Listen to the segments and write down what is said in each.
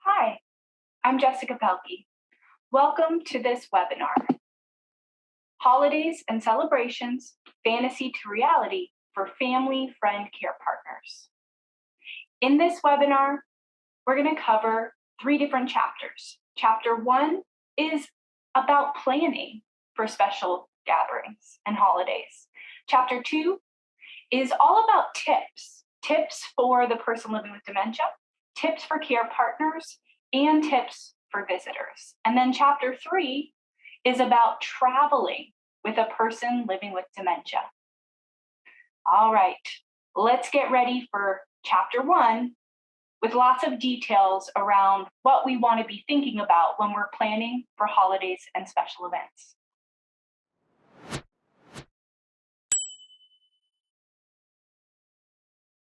Hi, I'm Jessica Pelkey. Welcome to this webinar, Holidays and Celebrations, Fantasy to Reality for Family Friend Care Partners. In this webinar, we're going to cover 3 different chapters. Chapter 1 is about planning for special gatherings and holidays. Chapter 2 is all about tips for the person living with dementia, tips for care partners, and tips for visitors. And then chapter 3 is about traveling with a person living with dementia. All right, let's get ready for chapter 1 with lots of details around what we want to be thinking about when we're planning for holidays and special events.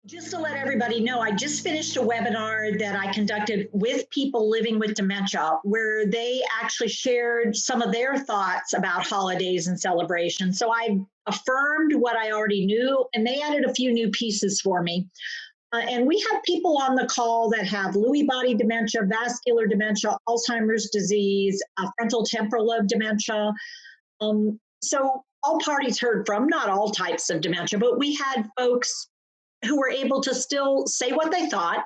Just to let everybody know, I just finished a webinar that I conducted with people living with dementia, where they actually shared some of their thoughts about holidays and celebrations. So I affirmed what I already knew, and they added a few new pieces for me. And we have people on the call that have Lewy body dementia, vascular dementia, Alzheimer's disease, frontal temporal lobe dementia. So all parties heard from, not all types of dementia, but we had folks who were able to still say what they thought.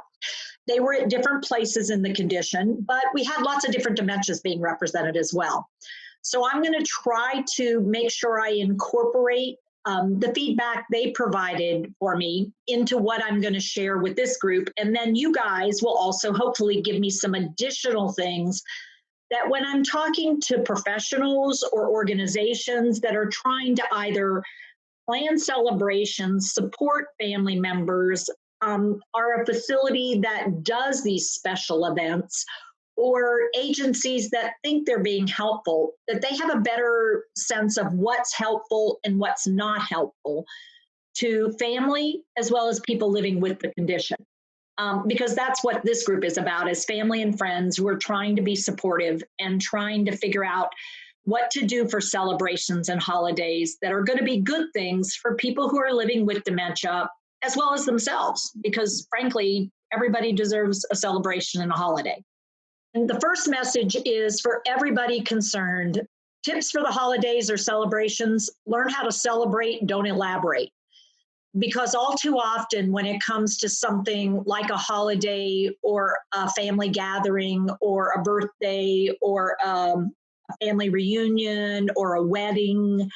They were at different places in the condition, but we had lots of different dementias being represented as well. So I'm going to try to make sure I incorporate the feedback they provided for me into what I'm going to share with this group. And then you guys will also hopefully give me some additional things that when I'm talking to professionals or organizations that are trying to either plan celebrations, support family members, are a facility that does these special events, or agencies that think they're being helpful, that they have a better sense of what's helpful and what's not helpful to family as well as people living with the condition. Because that's what this group is about, is family and friends who are trying to be supportive and trying to figure out what to do for celebrations and holidays that are going to be good things for people who are living with dementia, as well as themselves, because frankly, everybody deserves a celebration and a holiday. And the first message is for everybody concerned: tips for the holidays or celebrations: learn how to celebrate, don't elaborate. Because all too often when it comes to something like a holiday or a family gathering or a birthday or a family reunion or a wedding,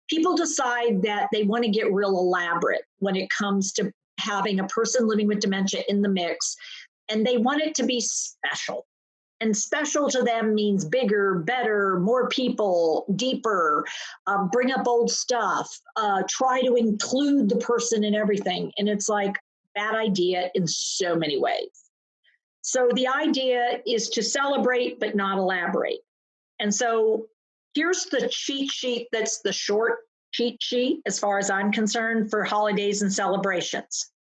people decide that they want to get real elaborate when it comes to having a person living with dementia in the mix, and they want it to be special. And special to them means bigger, better, more people, deeper, bring up old stuff, try to include the person in everything. And it's like, bad idea in so many ways. So the idea is to celebrate, but not elaborate. And so here's the cheat sheet that's the short cheat sheet, as far as I'm concerned, for holidays and celebrations.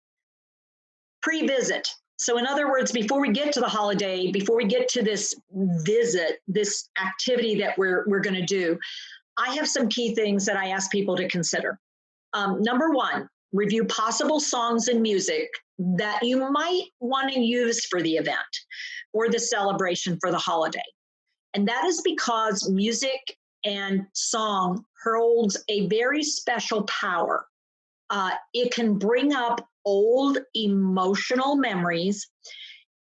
Pre-visit. So in other words, before we get to the holiday, before we get to this visit, this activity that we're going to do, I have some key things that I ask people to consider. Number 1, review possible songs and music that you might want to use for the event or the celebration for the holiday. And that is because music and song holds a very special power. It can bring up old emotional memories.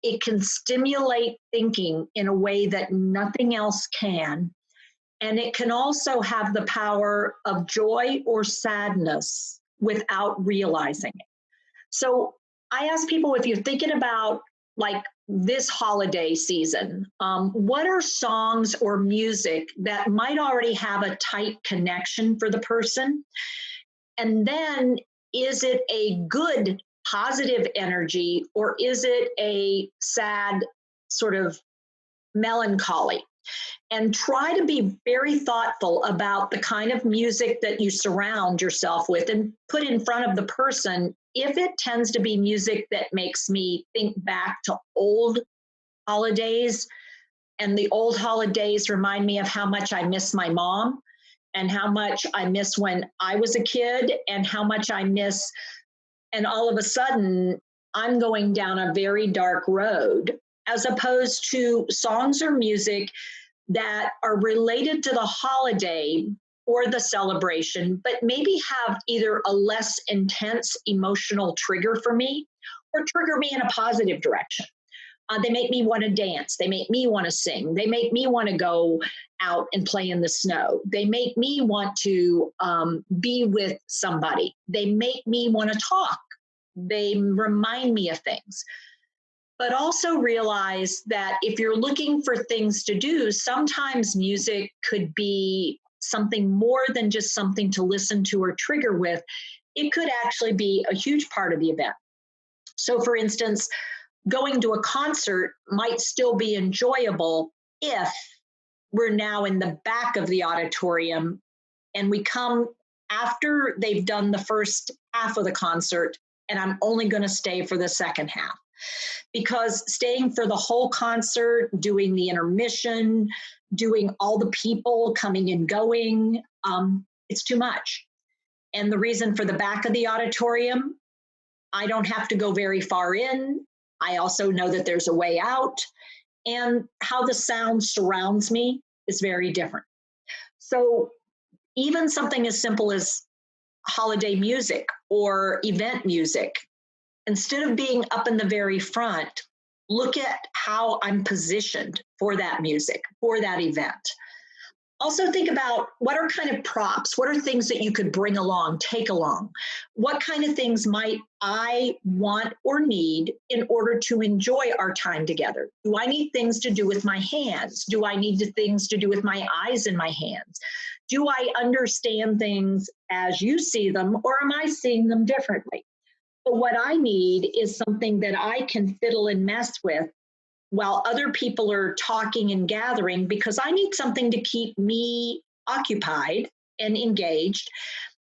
It can stimulate thinking in a way that nothing else can. And it can also have the power of joy or sadness without realizing it. So I ask people, if you're thinking about like this holiday season, what are songs or music that might already have a tight connection for the person? And then, is it a good, positive energy, or is it a sad sort of melancholy? And try to be very thoughtful about the kind of music that you surround yourself with and put in front of the person. If it tends to be music that makes me think back to old holidays, and the old holidays remind me of how much I miss my mom, and how much I miss when I was a kid, and how much I miss, and all of a sudden I'm going down a very dark road, as opposed to songs or music that are related to the holiday or the celebration, but maybe have either a less intense emotional trigger for me or trigger me in a positive direction. They make me want to dance. They make me want to sing. They make me want to go out and play in the snow. They make me want to be with somebody. They make me want to talk. They remind me of things. But also realize that if you're looking for things to do, sometimes music could be something more than just something to listen to or trigger with. It could actually be a huge part of the event. So for instance, going to a concert might still be enjoyable if we're now in the back of the auditorium and we come after they've done the first half of the concert, and I'm only going to stay for the second half. Because staying for the whole concert, doing the intermission, doing all the people coming and going, it's too much. And the reason for the back of the auditorium, I don't have to go very far in. I also know that there's a way out, and how the sound surrounds me is very different. So even something as simple as holiday music or event music, instead of being up in the very front, look at how I'm positioned for that music, for that event. Also think about what are kind of props, what are things that you could bring along, take along? What kind of things might I want or need in order to enjoy our time together? Do I need things to do with my hands? Do I need things to do with my eyes and my hands? Do I understand things as you see them, or am I seeing them differently? But what I need is something that I can fiddle and mess with while other people are talking and gathering, because I need something to keep me occupied and engaged.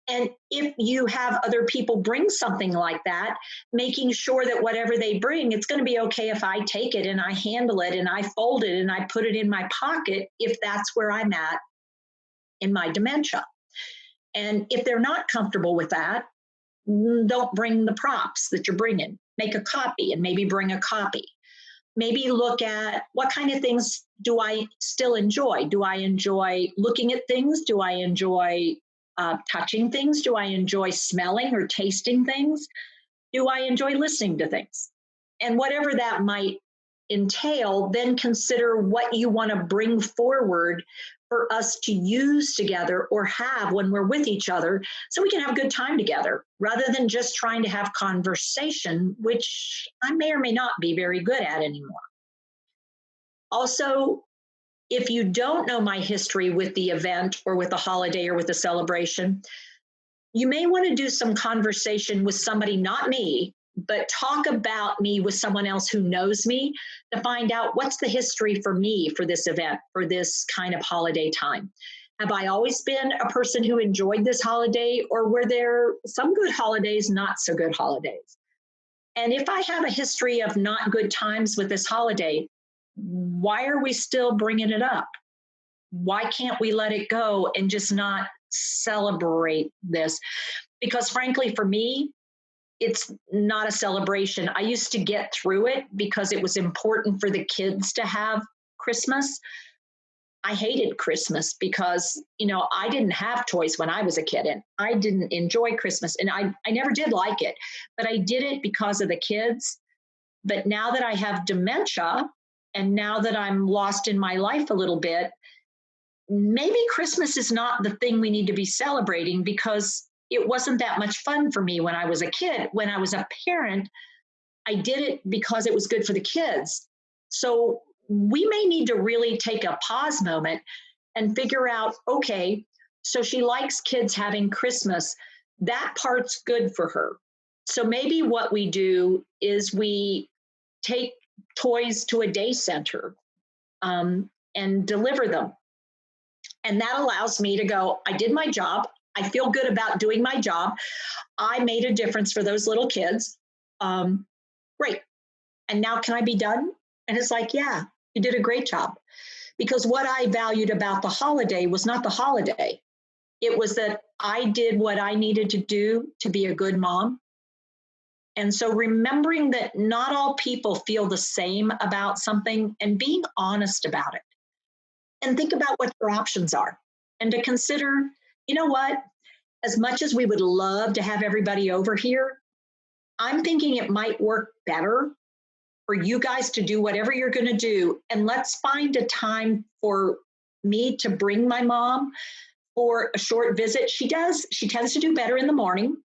And if you have other people bring something like that, making sure that whatever they bring, it's going to be okay if I take it and I handle it and I fold it and I put it in my pocket if that's where I'm at in my dementia. And if they're not comfortable with that, don't bring the props that you're bringing. Make a copy and maybe bring a copy. Maybe look at what kind of things do I still enjoy? Do I enjoy looking at things? Do I enjoy touching things? Do I enjoy smelling or tasting things? Do I enjoy listening to things? And whatever that might entail, then consider what you want to bring forward for us to use together or have when we're with each other, so we can have a good time together rather than just trying to have conversation, which I may or may not be very good at anymore. Also, if you don't know my history with the event or with the holiday or with the celebration, you may want to do some conversation with somebody, not me, but talk about me with someone else who knows me to find out what's the history for me for this event, for this kind of holiday time. Have I always been a person who enjoyed this holiday, or were there some good holidays, not so good holidays? And if I have a history of not good times with this holiday, why are we still bringing it up? Why can't we let it go and just not celebrate this? Because frankly, for me, it's not a celebration. I used to get through it because it was important for the kids to have Christmas. I hated Christmas because, I didn't have toys when I was a kid, and I didn't enjoy Christmas, and I never did like it, but I did it because of the kids. But now that I have dementia, and now that I'm lost in my life a little bit, maybe Christmas is not the thing we need to be celebrating, because it wasn't that much fun for me when I was a kid. When I was a parent, I did it because it was good for the kids. So we may need to really take a pause moment and figure out, okay, so she likes kids having Christmas. That part's good for her. So maybe what we do is we take toys to a day center and deliver them. And that allows me to go, I did my job. I feel good about doing my job. I made a difference for those little kids. Great. And now can I be done? And it's like, yeah, you did a great job. Because what I valued about the holiday was not the holiday. It was that I did what I needed to do to be a good mom. And so remembering that not all people feel the same about something and being honest about it and think about what your options are and to consider, you know what, as much as we would love to have everybody over here, I'm thinking it might work better for you guys to do whatever you're going to do. And let's find a time for me to bring my mom for a short visit. She tends to do better in the morning.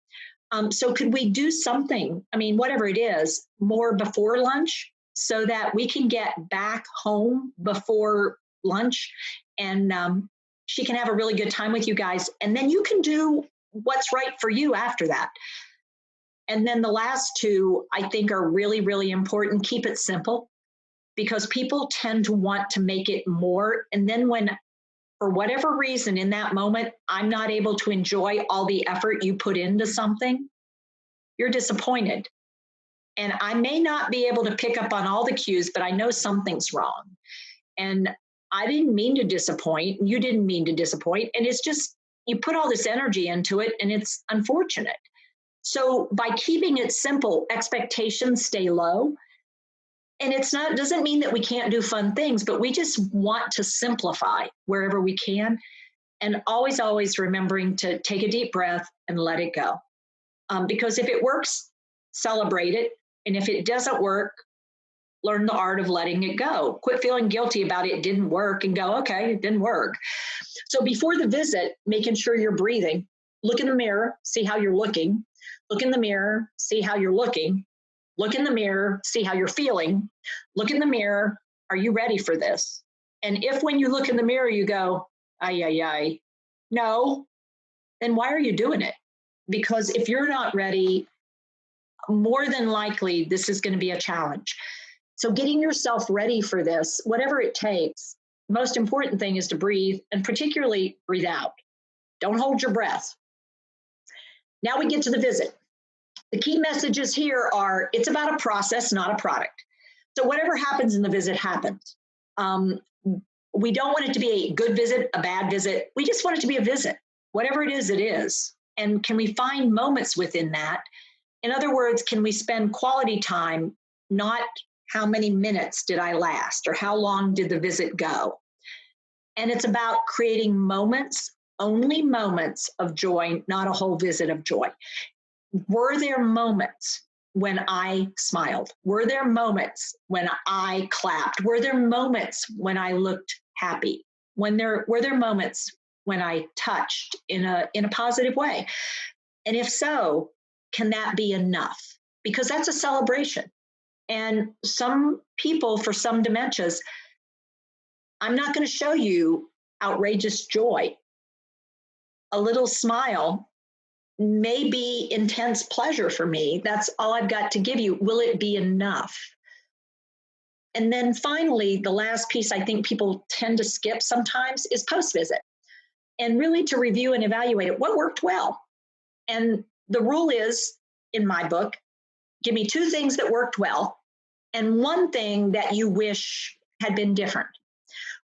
So could we do something, I mean, whatever it is, more before lunch so that we can get back home before lunch and she can have a really good time with you guys. And then you can do what's right for you after that. And then the last two, I think, are really, really important. Keep it simple because people tend to want to make it more. And then when, for whatever reason, in that moment, I'm not able to enjoy all the effort you put into something, you're disappointed. And I may not be able to pick up on all the cues, but I know something's wrong. And I didn't mean to disappoint. You didn't mean to disappoint. And it's just, you put all this energy into it and it's unfortunate. So by keeping it simple, expectations stay low. And it's not, doesn't mean that we can't do fun things, but we just want to simplify wherever we can. And always, always remembering to take a deep breath and let it go. Because if it works, celebrate it. And if it doesn't work, learn the art of letting it go. Quit feeling guilty about it didn't work and go, okay, it didn't work. So before the visit, making sure you're breathing, look in the mirror, see how you're looking. Look in the mirror, see how you're looking. Look in the mirror, see how you're feeling. Look in the mirror, are you ready for this? And if when you look in the mirror, you go, ay, ay, ay, no, then why are you doing it? Because if you're not ready, more than likely, this is going to be a challenge. So getting yourself ready for this, whatever it takes, most important thing is to breathe and particularly breathe out. Don't hold your breath. Now we get to the visit. The key messages here are it's about a process, not a product. So whatever happens in the visit happens. We don't want it to be a good visit, a bad visit. We just want it to be a visit. Whatever it is, it is. And can we find moments within that? In other words, can we spend quality time, not how many minutes did I last or how long did the visit go? And it's about creating moments, only moments of joy, not a whole visit of joy. Were there moments when I smiled? Were there moments when I clapped? Were there moments when I looked happy? Were there moments when I touched in a positive way? And if so, can that be enough? Because that's a celebration. And some people, for some dementias, I'm not going to show you outrageous joy. A little smile may be intense pleasure for me. That's all I've got to give you. Will it be enough? And then finally, the last piece I think people tend to skip sometimes is post-visit. And really to review and evaluate it. What worked well? And the rule is, in my book, give me two things that worked well and one thing that you wish had been different.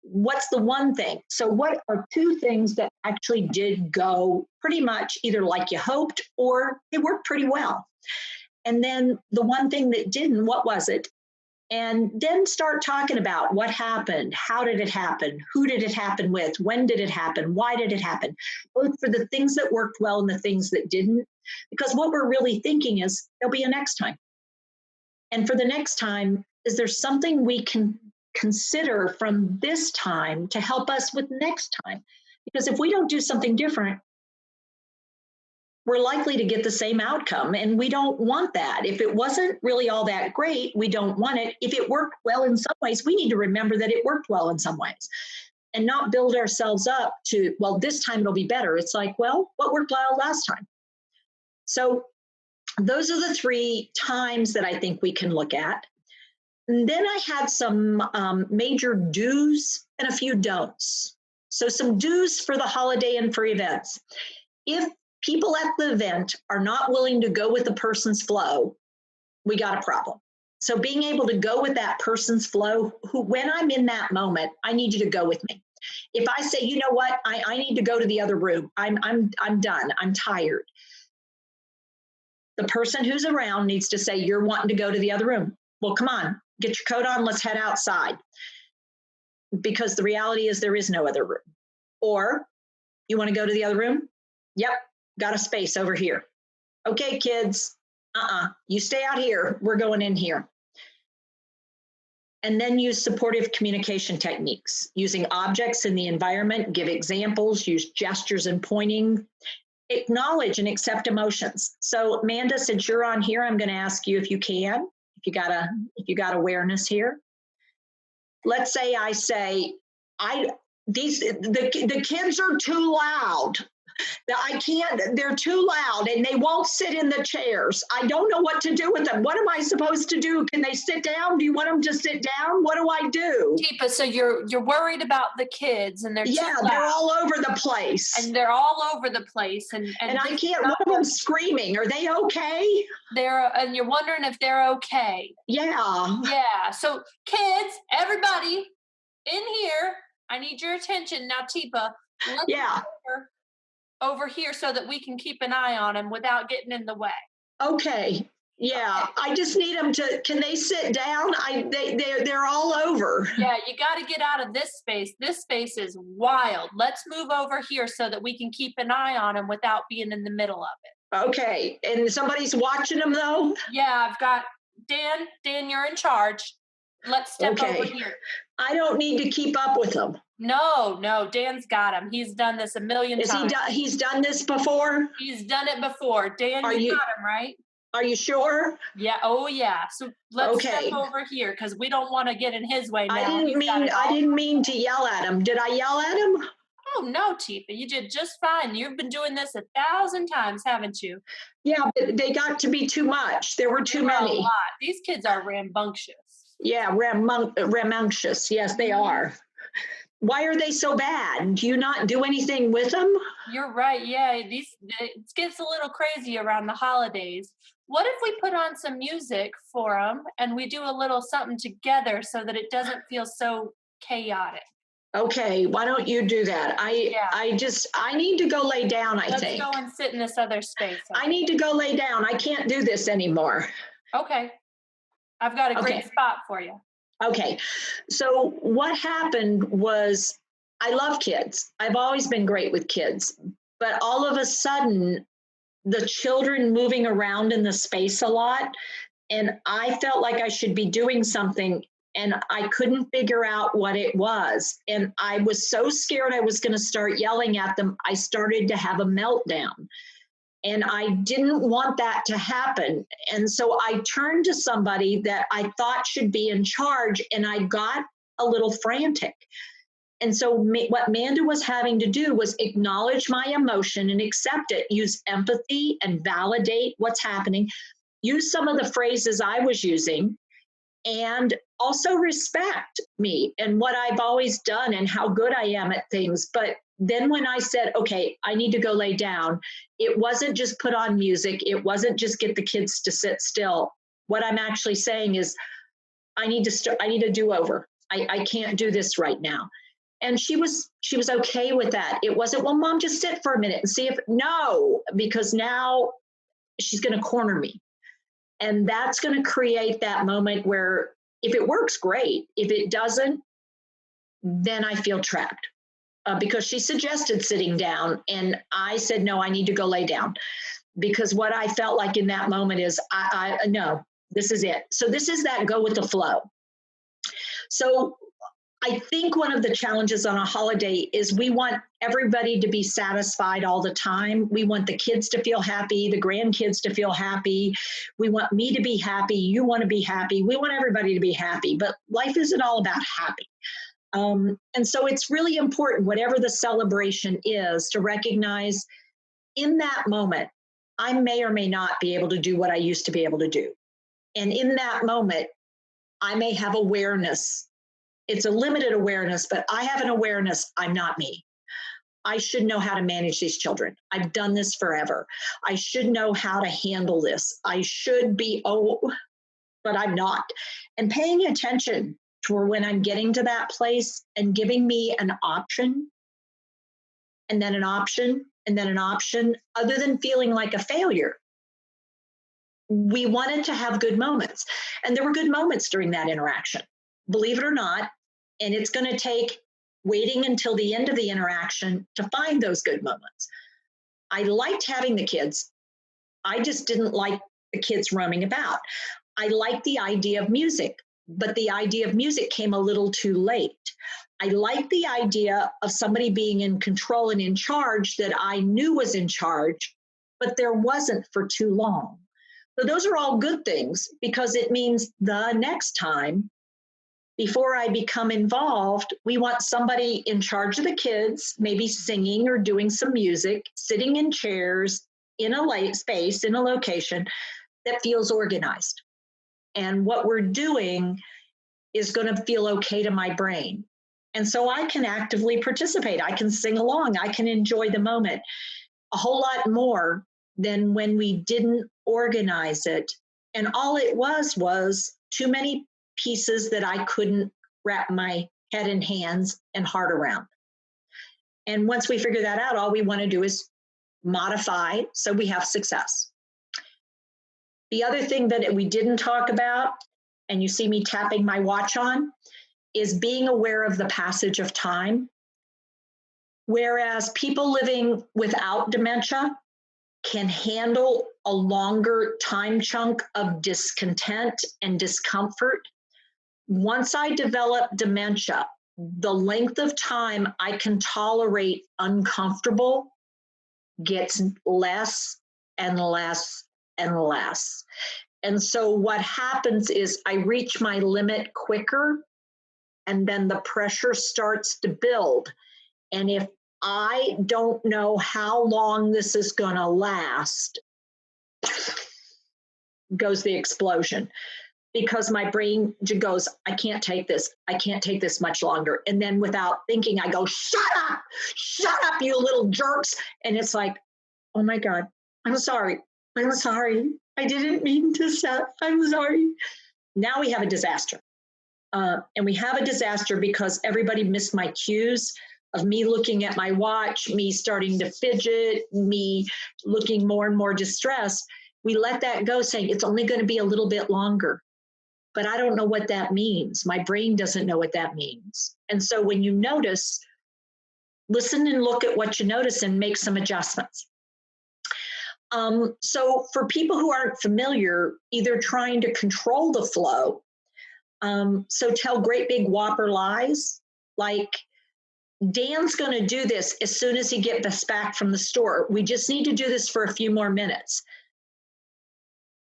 What's the one thing? So what are two things that actually did go pretty much either like you hoped or they worked pretty well? And then the one thing that didn't, what was it? And then start talking about what happened, how did it happen, who did it happen with, when did it happen, why did it happen, both for the things that worked well and the things that didn't. Because what we're really thinking is there'll be a next time. And for the next time, is there something we can consider from this time to help us with next time? Because if we don't do something different, we're likely to get the same outcome, and we don't want that. If it wasn't really all that great, we don't want it. If it worked well in some ways, we need to remember that it worked well in some ways and not build ourselves up to, well, this time it'll be better. It's like, well, what worked well last time? So those are the three times that I think we can look at. And then I had some major do's and a few don'ts. So some do's for the holiday and for events. If people at the event are not willing to go with the person's flow, we got a problem. So being able to go with that person's flow, who, when I'm in that moment, I need you to go with me. If I say, you know what, I need to go to the other room, I'm done, I'm tired. The person who's around needs to say, you're wanting to go to the other room. Well, come on, get your coat on, let's head outside. Because the reality is there is no other room. Or you want to go to the other room? Yep, got a space over here. Okay, kids, you stay out here. We're going in here. And then use supportive communication techniques, using objects in the environment, give examples, use gestures and pointing, acknowledge and accept emotions. So Amanda, since you're on here, I'm going to ask you if you got awareness here. Let's say I say, the kids are too loud. I can't, they're too loud and they won't sit in the chairs. I don't know what to do with them. What am I supposed to do? Can they sit down? Do you want them to sit down? What do I do? Teepa, so you're worried about the kids and they're too loud. They're all over the place. And they're all over the place. And I can't, one of them screaming. Are they okay? And you're wondering if they're okay. Yeah. Yeah. So kids, everybody in here, I need your attention. Now, Teepa, let's over here so that we can keep an eye on them without getting in the way. Okay. Yeah. Okay. I just need them to, can they sit down? They're all over. Yeah. You got to get out of this space. This space is wild. Let's move over here so that we can keep an eye on them without being in the middle of it. Okay. And somebody's watching them though? Yeah. I've got Dan, you're in charge. Let's step over here. I don't need to keep up with them. No, Dan's got him. He's done this a million times. He's done this before? He's done it before. Dan, you got him, right? Are you sure? Yeah. Oh, yeah. So let's step over here because we don't want to get in his way now. I didn't mean to yell at him. Did I yell at him? Oh, no, Teepa. You did just fine. You've been doing this 1,000 times, haven't you? Yeah, but they got to be too much. There were too many. A lot. These kids are rambunctious. Yeah, rambunctious. Yes, they are. Why are they so bad? Do you not do anything with them? You're right. Yeah, it gets a little crazy around the holidays. What if we put on some music for them and we do a little something together so that it doesn't feel so chaotic? Okay, why don't you do that? I need to go lay down, I think. Let's go and sit in this other space. I need to go lay down. I can't do this anymore. Okay. I've got a great spot for you. Okay. So what happened was I love kids. I've always been great with kids. But all of a sudden, the children moving around in the space a lot, and I felt like I should be doing something, and I couldn't figure out what it was. And I was so scared I was going to start yelling at them, I started to have a meltdown. And I didn't want that to happen. And so I turned to somebody that I thought should be in charge, and I got a little frantic. And so what Amanda was having to do was acknowledge my emotion and accept it, use empathy and validate what's happening, use some of the phrases I was using, and also respect me and what I've always done and how good I am at things. But then when I said, okay, I need to go lay down, it wasn't just put on music. It wasn't just get the kids to sit still. What I'm actually saying is I need a do-over. I can't do this right now. And she was okay with that. It wasn't, well, Mom, just sit for a minute and see if, no, because now she's going to corner me. And that's going to create that moment where if it works, great. If it doesn't, then I feel trapped. Because she suggested sitting down, and I said, no, I need to go lay down. Because what I felt like in that moment is, no, this is it. So this is that go with the flow. So I think one of the challenges on a holiday is we want everybody to be satisfied all the time. We want the kids to feel happy, the grandkids to feel happy. We want me to be happy. You want to be happy. We want everybody to be happy, but life isn't all about happy. And so it's really important, whatever the celebration is, to recognize in that moment, I may or may not be able to do what I used to be able to do. And in that moment, I may have awareness. It's a limited awareness, but I have an awareness I'm not me. I should know how to manage these children. I've done this forever. I should know how to handle this. I should be, but I'm not. And paying attention to when I'm getting to that place and giving me an option, and then an option, and then an option, other than feeling like a failure. we wanted to have good moments. And there were good moments during that interaction, believe it or not. And it's going to take waiting until the end of the interaction to find those good moments. I liked having the kids. I just didn't like the kids roaming about. I liked the idea of music, but the idea of music came a little too late. I liked the idea of somebody being in control and in charge that I knew was in charge, but there wasn't for too long. So those are all good things because it means the next time, before I become involved, we want somebody in charge of the kids, maybe singing or doing some music, sitting in chairs in a space, in a location that feels organized. And what we're doing is going to feel okay to my brain. And so I can actively participate. I can sing along. I can enjoy the moment a whole lot more than when we didn't organize it. And all it was too many pieces that I couldn't wrap my head and hands and heart around. And once we figure that out, all we want to do is modify so we have success. The other thing that we didn't talk about, and you see me tapping my watch on, is being aware of the passage of time. Whereas people living without dementia can handle a longer time chunk of discontent and discomfort, once I develop dementia, the length of time I can tolerate uncomfortable gets less and less and less. And so what happens is I reach my limit quicker, and then the pressure starts to build. And if I don't know how long this is going to last, goes the explosion. Because my brain goes, I can't take this. I can't take this much longer. And then without thinking, I go, shut up, you little jerks. And it's like, oh my God, I'm sorry. I didn't mean to say, I'm sorry. Now we have a disaster. And we have a disaster because everybody missed my cues of me looking at my watch, me starting to fidget, me looking more and more distressed. We let that go saying it's only going to be a little bit longer. But I don't know what that means. My brain doesn't know what that means. And so when you notice, listen and look at what you notice and make some adjustments. So for people who aren't familiar, either trying to control the flow, so tell great big whopper lies, like Dan's going to do this as soon as he gets back from the store. We just need to do this for a few more minutes.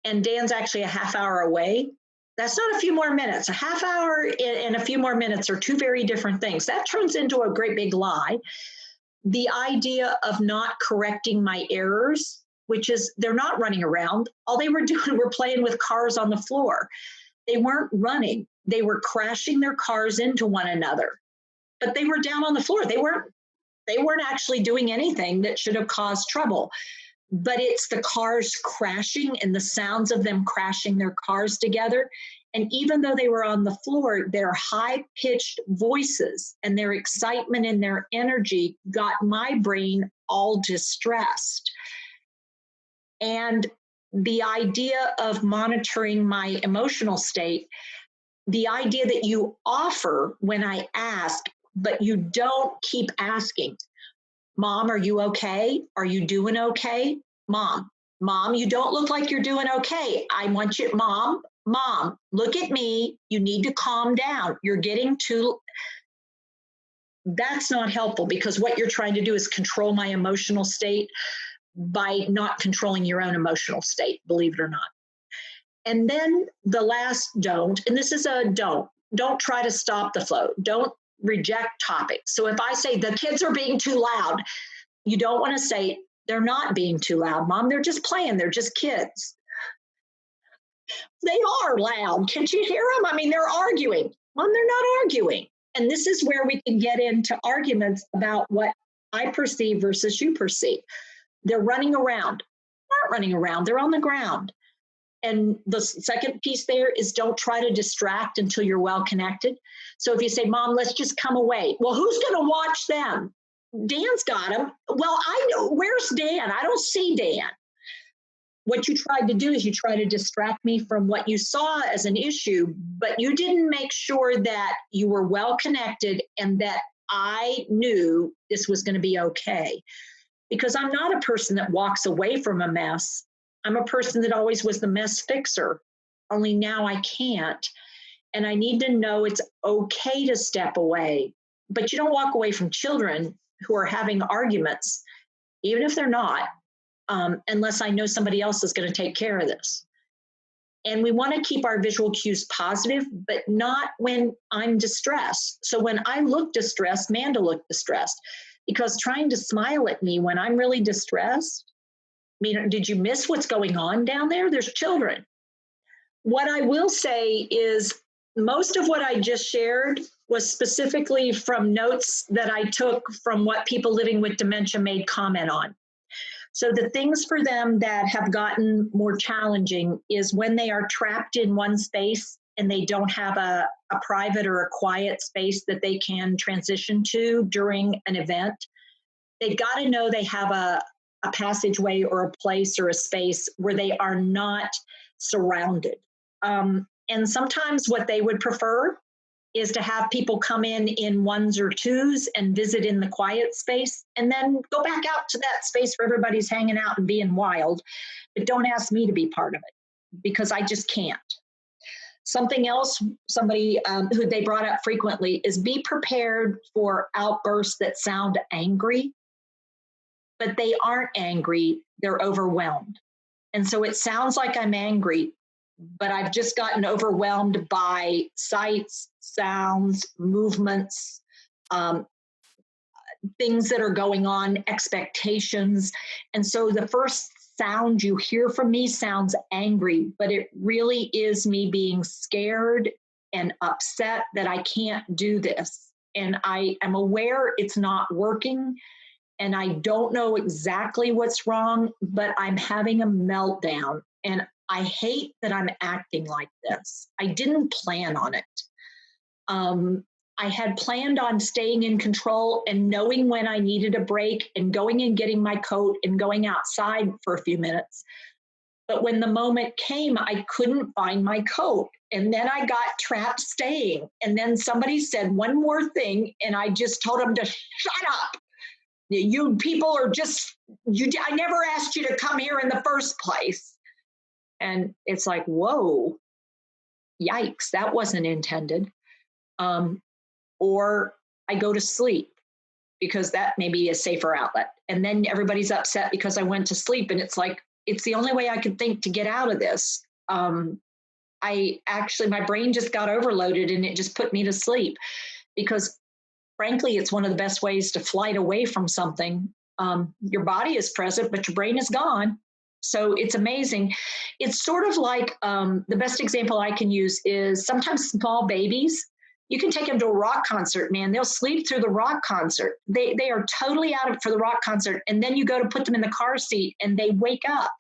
And Dan's actually a half hour away. That's not a few more minutes. A half hour and a few more minutes are two very different things. That turns into a great big lie. The idea of not correcting my errors, which is they're not running around. All they were doing were playing with cars on the floor. They weren't running. They were crashing their cars into one another. But they were down on the floor. They weren't actually doing anything that should have caused trouble. But it's the cars crashing and the sounds of them crashing their cars together. And even though they were on the floor, their high-pitched voices and their excitement and their energy got my brain all distressed. And the idea of monitoring my emotional state, the idea that you offer when I ask, but you don't keep asking, Mom, are you okay? Are you doing okay? Mom, you don't look like you're doing okay. I want you, Mom, look at me. You need to calm down. You're getting too, that's not helpful because what you're trying to do is control my emotional state by not controlling your own emotional state, believe it or not. And then the last don't, and this is a don't try to stop the flow. Don't reject topics. So if I say the kids are being too loud, you don't want to say they're not being too loud, Mom. They're just playing. They're just kids. They are loud. Can't you hear them? I mean, they're arguing. Mom, they're not arguing. And this is where we can get into arguments about what I perceive versus you perceive. They're running around. They're not running around. They're on the ground. And the second piece there is don't try to distract until you're well connected. So if you say, Mom, let's just come away. Well, who's going to watch them? Dan's got him. Well, I know. Where's Dan? I don't see Dan. what you tried to do is you tried to distract me from what you saw as an issue, but you didn't make sure that you were well connected and that I knew this was going to be okay. Because I'm not a person that walks away from a mess. I'm a person that always was the mess fixer, only now I can't. And I need to know it's okay to step away. But you don't walk away from children who are having arguments, even if they're not, unless I know somebody else is going to take care of this. And we want to keep our visual cues positive, but not when I'm distressed. So when I look distressed, Manda looked distressed, because trying to smile at me when I'm really distressed, I mean, did you miss what's going on down there? There's children. What I will say is most of what I just shared was specifically from notes that I took from what people living with dementia made comment on. So the things for them that have gotten more challenging is when they are trapped in one space and they don't have a private or a quiet space that they can transition to during an event. They've got to know they have a passageway or a place or a space where they are not surrounded. And sometimes what they would prefer is to have people come in ones or twos and visit in the quiet space and then go back out to that space where everybody's hanging out and being wild. But don't ask me to be part of it because I just can't. Something else, somebody who they brought up frequently is be prepared for outbursts that sound angry, but they aren't angry, they're overwhelmed. And so it sounds like I'm angry, but I've just gotten overwhelmed by sights, sounds, movements, things that are going on, expectations. And so the first sound you hear from me sounds angry, but it really is me being scared and upset that I can't do this. And I am aware it's not working and I don't know exactly what's wrong, but I'm having a meltdown. And I hate that I'm acting like this. I didn't plan on it. I had planned on staying in control and knowing when I needed a break and going and getting my coat and going outside for a few minutes. But when the moment came, I couldn't find my coat. And then I got trapped staying. And then somebody said one more thing, and I just told them to shut up. You people are just, I never asked you to come here in the first place. And it's like, whoa, yikes, that wasn't intended. Or I go to sleep because that may be a safer outlet. And then everybody's upset because I went to sleep. And it's like, it's the only way I could think to get out of this. My brain just got overloaded and it just put me to sleep because frankly, it's one of the best ways to flight away from something. Your body is present, but your brain is gone. So it's amazing. It's sort of like the best example I can use is sometimes small babies, you can take them to a rock concert, man. They'll sleep through the rock concert. They are totally out for the rock concert. And then you go to put them in the car seat and they wake up.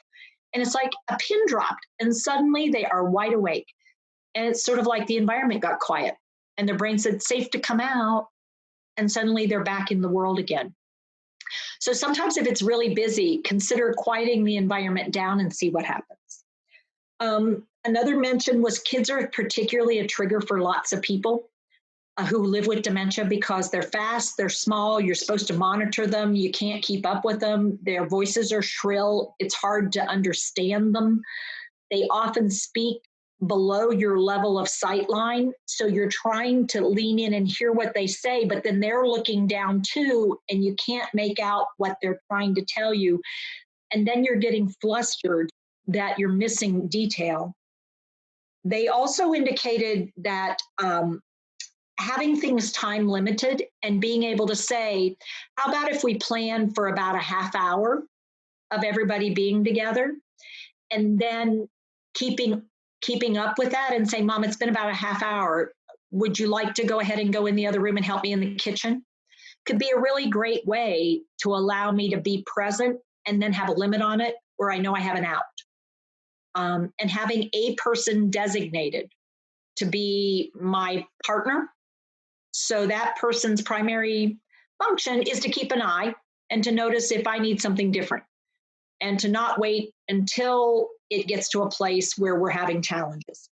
And it's like a pin dropped and suddenly they are wide awake. And it's sort of like the environment got quiet and their brain said, safe to come out. And suddenly they're back in the world again. So sometimes if it's really busy, consider quieting the environment down and see what happens. Another mention was kids are particularly a trigger for lots of people who live with dementia because they're fast, they're small, you're supposed to monitor them, you can't keep up with them, their voices are shrill, it's hard to understand them. They often speak below your level of sight line. So you're trying to lean in and hear what they say, but then they're looking down too, and you can't make out what they're trying to tell you. And then you're getting flustered that you're missing detail. They also indicated that having things time limited and being able to say, how about if we plan for about a half hour of everybody being together and then keeping up with that and say, Mom, it's been about a half hour. Would you like to go ahead and go in the other room and help me in the kitchen? Could be a really great way to allow me to be present and then have a limit on it where I know I have an out. And having a person designated to be my partner. So that person's primary function is to keep an eye and to notice if I need something different. and to not wait until it gets to a place where we're having challenges.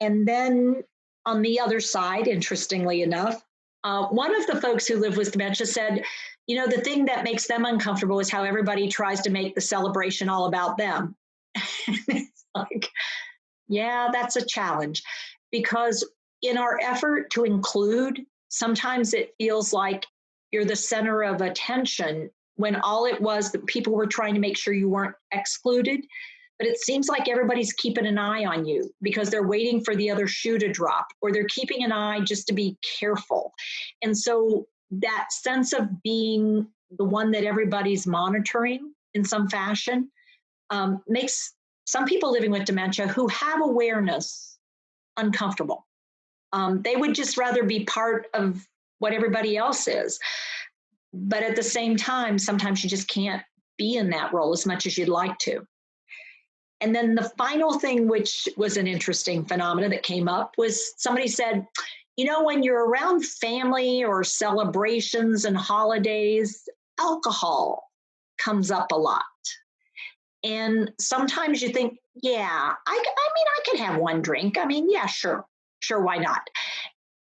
And then on the other side, interestingly enough, one of the folks who live with dementia said, you know, the thing that makes them uncomfortable is how everybody tries to make the celebration all about them. It's like, yeah, that's a challenge, because in our effort to include, sometimes it feels like you're the center of attention when all it was that people were trying to make sure you weren't excluded. But it seems like everybody's keeping an eye on you because they're waiting for the other shoe to drop, or they're keeping an eye just to be careful. And so that sense of being the one that everybody's monitoring in some fashion makes some people living with dementia who have awareness uncomfortable. They would just rather be part of what everybody else is. But at the same time, sometimes you just can't be in that role as much as you'd like to. And then the final thing, which was an interesting phenomenon that came up, was somebody said, you know, when you're around family or celebrations and holidays, alcohol comes up a lot. And sometimes you think, yeah, I mean, I could have one drink. I mean, yeah, sure, why not?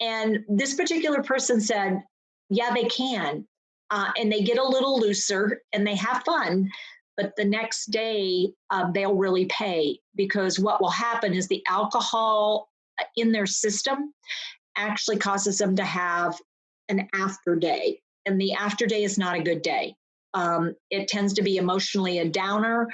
And this particular person said, yeah, they can. And they get a little looser and they have fun. But the next day, they'll really pay, because what will happen is the alcohol in their system actually causes them to have an after day. And the after day is not a good day. It tends to be emotionally a downer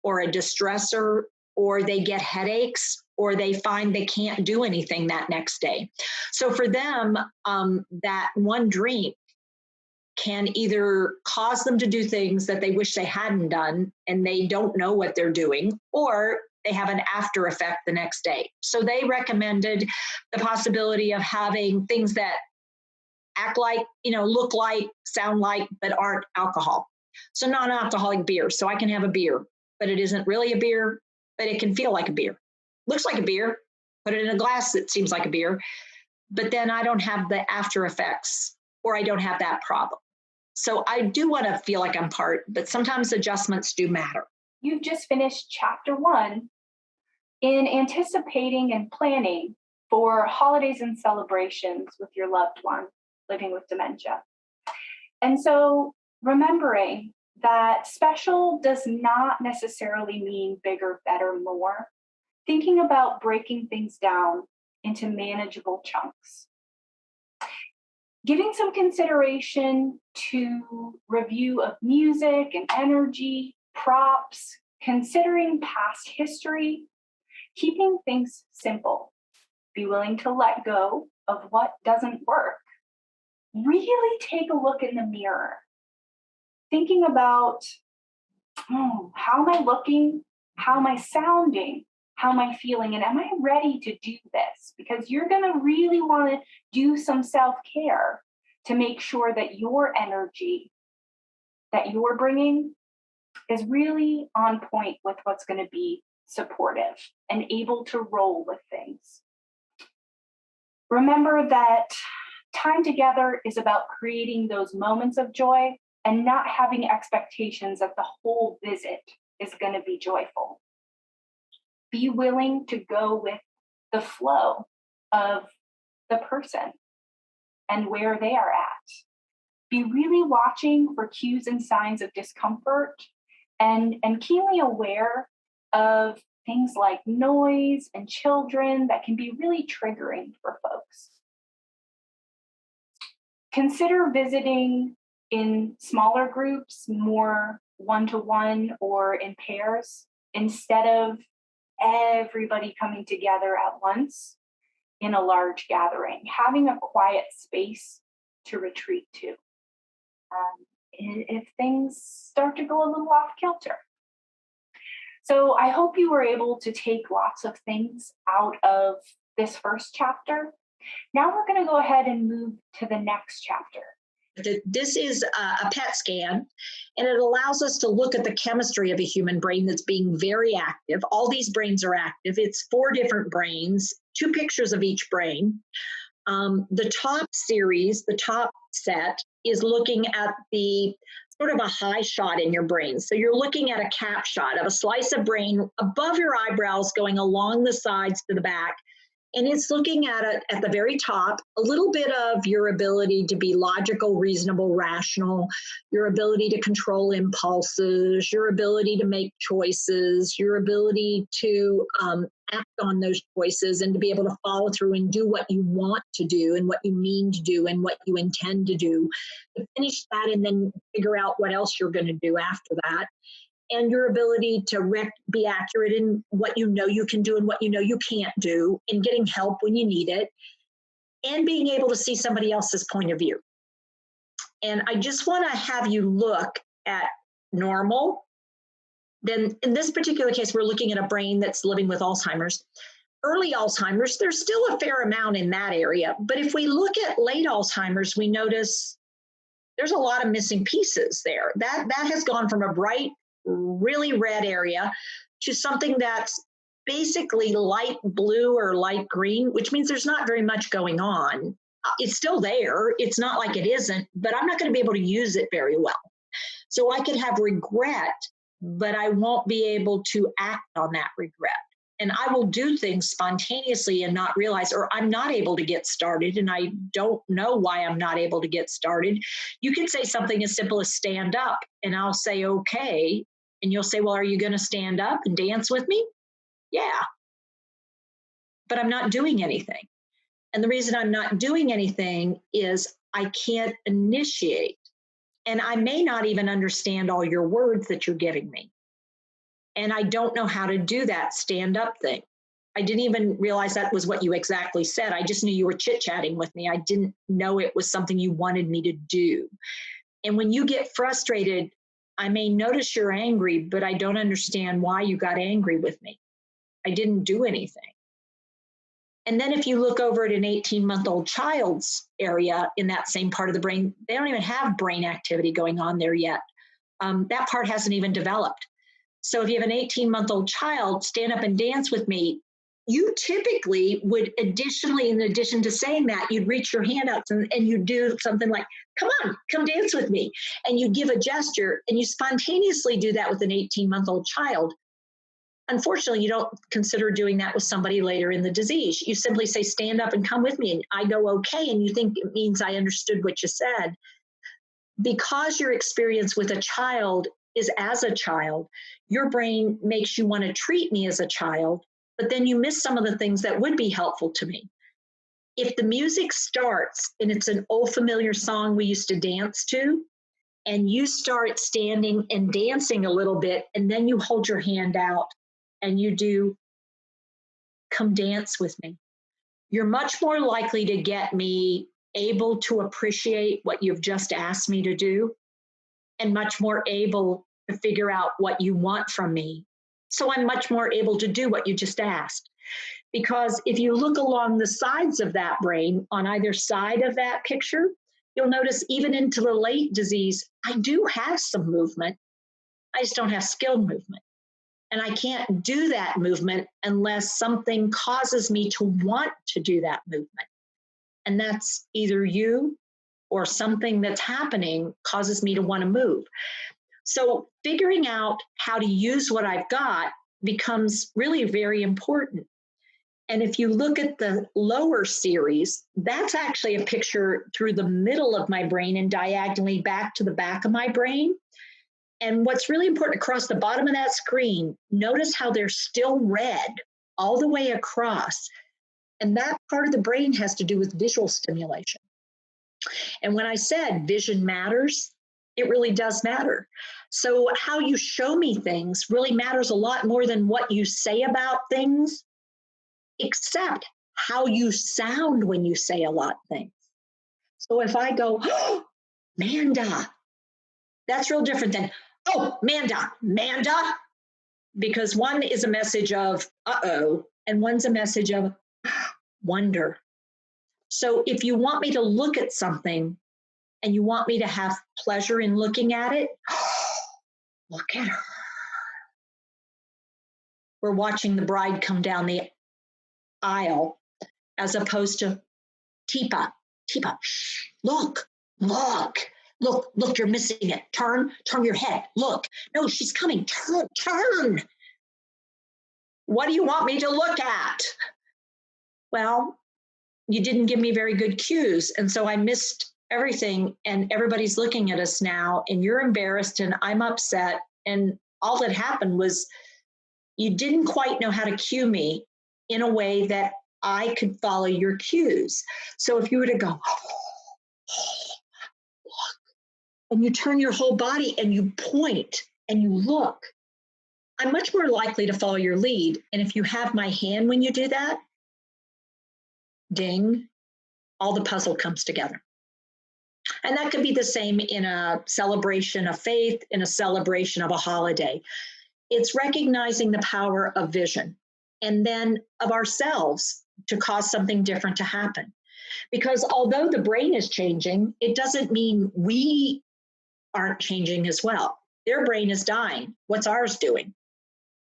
or a distressor, or they get headaches, or they find they can't do anything that next day. So for them, that one drink can either cause them to do things that they wish they hadn't done and they don't know what they're doing, or they have an after effect the next day. So they recommended the possibility of having things that act like, you know, look like, sound like, but aren't alcohol. So non-alcoholic beer. So I can have a beer, but it isn't really a beer, but it can feel like a beer. Looks like a beer, put it in a glass that seems like a beer, but then I don't have the after effects, or I don't have that problem. So I do want to feel like I'm part, but sometimes adjustments do matter. You've just finished chapter 1 in anticipating and planning for holidays and celebrations with your loved one living with dementia. And so remembering that special does not necessarily mean bigger, better, more. Thinking about breaking things down into manageable chunks. Giving some consideration to review of music and energy, props, considering past history, keeping things simple. Be willing to let go of what doesn't work. Really take a look in the mirror. Thinking about, how am I looking? How am I sounding? How am I feeling? And am I ready to do this? Because you're going to really want to do some self-care to make sure that your energy that you're bringing is really on point with what's going to be supportive and able to roll with things. Remember that time together is about creating those moments of joy and not having expectations that the whole visit is going to be joyful. Be willing to go with the flow of the person and where they are at. Be really watching for cues and signs of discomfort and keenly aware of things like noise and children that can be really triggering for folks. Consider visiting in smaller groups, more one-to-one or in pairs, instead of everybody coming together at once in a large gathering, having a quiet space to retreat to if things start to go a little off kilter. So I hope you were able to take lots of things out of this first chapter. Now we're going to go ahead and move to the next chapter. This is a PET scan, and it allows us to look at the chemistry of a human brain that's being very active. All these brains are active. It's 4 different brains, 2 pictures of each brain. The top series, the top set, is looking at the sort of a high shot in your brain. So you're looking at a cap shot of a slice of brain above your eyebrows going along the sides to the back. And it's looking at it at the very top, a little bit of your ability to be logical, reasonable, rational, your ability to control impulses, your ability to make choices, your ability to act on those choices and to be able to follow through and do what you want to do and what you mean to do and what you intend to do. To finish that and then figure out what else you're going to do after that. And your ability to be accurate in what you know you can do and what you know you can't do, and getting help when you need it, and being able to see somebody else's point of view. And I just want to have you look at normal. Then in this particular case, we're looking at a brain that's living with Alzheimer's. Early Alzheimer's, there's still a fair amount in that area. But if we look at late Alzheimer's, we notice there's a lot of missing pieces there. That has gone from a bright, really red area to something that's basically light blue or light green, which means there's not very much going on. It's still there. It's not like it isn't, but I'm not going to be able to use it very well. So I could have regret, but I won't be able to act on that regret. And I will do things spontaneously and not realize, or I'm not able to get started and I don't know why I'm not able to get started. You can say something as simple as stand up and I'll say, okay. And you'll say, well, are you going to stand up and dance with me? Yeah. But I'm not doing anything. And the reason I'm not doing anything is I can't initiate. And I may not even understand all your words that you're giving me. And I don't know how to do that stand up thing. I didn't even realize that was what you exactly said. I just knew you were chit-chatting with me. I didn't know it was something you wanted me to do. And when you get frustrated, I may notice you're angry, but I don't understand why you got angry with me. I didn't do anything. And then if you look over at an 18-month-old child's area in that same part of the brain, they don't even have brain activity going on there yet. That part hasn't even developed. So if you have an 18-month-old child, stand up and dance with me, you typically would additionally, in addition to saying that, you'd reach your hand out and you'd do something like, come on, come dance with me. And you'd give a gesture and you spontaneously do that with an 18-month-old child. Unfortunately, you don't consider doing that with somebody later in the disease. You simply say, stand up and come with me. And I go, okay. And you think it means I understood what you said. Because your experience with a child is as a child, your brain makes you want to treat me as a child, but then you miss some of the things that would be helpful to me. If the music starts and it's an old familiar song we used to dance to, and you start standing and dancing a little bit, and then you hold your hand out and you do, come dance with me, you're much more likely to get me able to appreciate what you've just asked me to do, and much more able to figure out what you want from me. So I'm much more able to do what you just asked. Because if you look along the sides of that brain, on either side of that picture, you'll notice even into the late disease, I do have some movement. I just don't have skilled movement. And I can't do that movement unless something causes me to want to do that movement. And that's either you or something that's happening causes me to want to move. So figuring out how to use what I've got becomes really very important. And if you look at the lower series, that's actually a picture through the middle of my brain and diagonally back to the back of my brain. And what's really important, across the bottom of that screen, notice how they're still red all the way across. And that part of the brain has to do with visual stimulation. And when I said vision matters, it really does matter. So how you show me things really matters a lot more than what you say about things, except how you sound when you say a lot of things. So if I go, oh, Manda, that's real different than, oh, Manda, because one is a message of, uh-oh, and one's a message of wonder. So if you want me to look at something and you want me to have pleasure in looking at it, look at her. We're watching the bride come down the aisle as opposed to Teepa, shh, look. Look, you're missing it. Turn your head. Look, no, she's coming. Turn. What do you want me to look at? Well, you didn't give me very good cues. And so I missed everything. And everybody's looking at us now, and you're embarrassed and I'm upset. And all that happened was you didn't quite know how to cue me in a way that I could follow your cues. So if you were to go, and you turn your whole body and you point and you look, I'm much more likely to follow your lead. And if you have my hand when you do that, ding, all the puzzle comes together. And that could be the same in a celebration of faith, in a celebration of a holiday. It's recognizing the power of vision and then of ourselves to cause something different to happen. Because although the brain is changing, it doesn't mean we aren't changing as well. Their brain is dying. What's ours doing?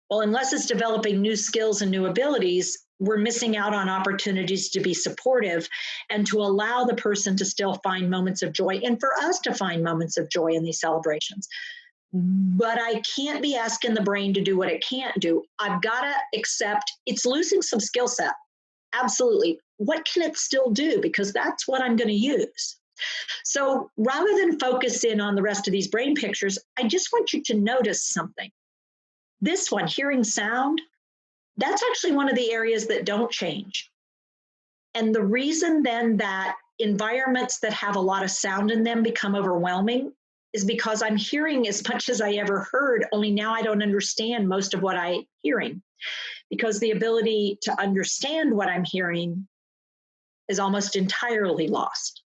Well, unless it's developing new skills and new abilities, we're missing out on opportunities to be supportive and to allow the person to still find moments of joy and for us to find moments of joy in these celebrations. But I can't be asking the brain to do what it can't do. I've got to accept it's losing some skill set. Absolutely. What can it still do? Because that's what I'm going to use. So rather than focus in on the rest of these brain pictures, I just want you to notice something. This one, hearing sound, that's actually one of the areas that don't change. And the reason then that environments that have a lot of sound in them become overwhelming is because I'm hearing as much as I ever heard, only now I don't understand most of what I'm hearing, because the ability to understand what I'm hearing is almost entirely lost.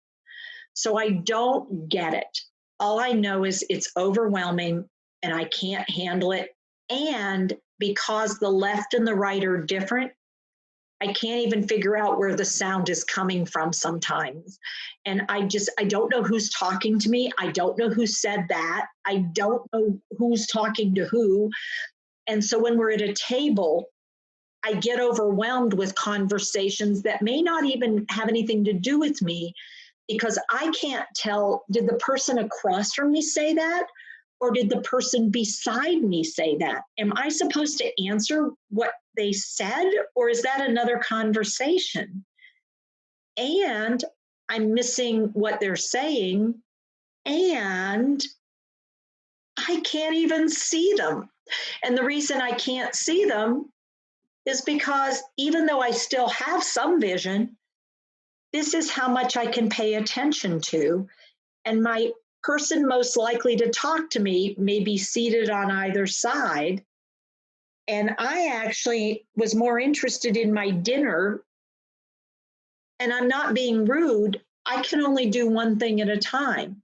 So I don't get it. All I know is it's overwhelming and I can't handle it. And because the left and the right are different, I can't even figure out where the sound is coming from sometimes. And I don't know who's talking to me. I don't know who said that. I don't know who's talking to who. And so when we're at a table, I get overwhelmed with conversations that may not even have anything to do with me, because I can't tell, did the person across from me say that? Or did the person beside me say that? Am I supposed to answer what they said? Or is that another conversation? And I'm missing what they're saying. And I can't even see them. And the reason I can't see them is because even though I still have some vision, this is how much I can pay attention to. And my person most likely to talk to me may be seated on either side. And I actually was more interested in my dinner. And I'm not being rude. I can only do one thing at a time.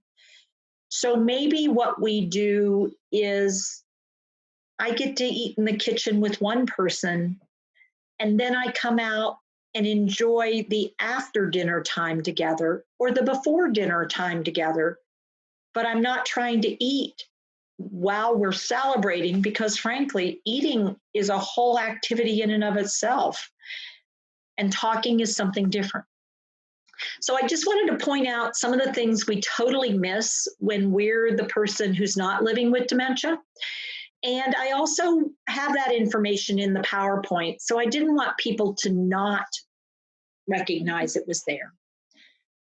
So maybe what we do is I get to eat in the kitchen with one person, and then I come out and enjoy the after dinner time together or the before dinner time together. But I'm not trying to eat while we're celebrating, because frankly, eating is a whole activity in and of itself. And talking is something different. So I just wanted to point out some of the things we totally miss when we're the person who's not living with dementia. And I also have that information in the PowerPoint. So I didn't want people to not recognize it was there.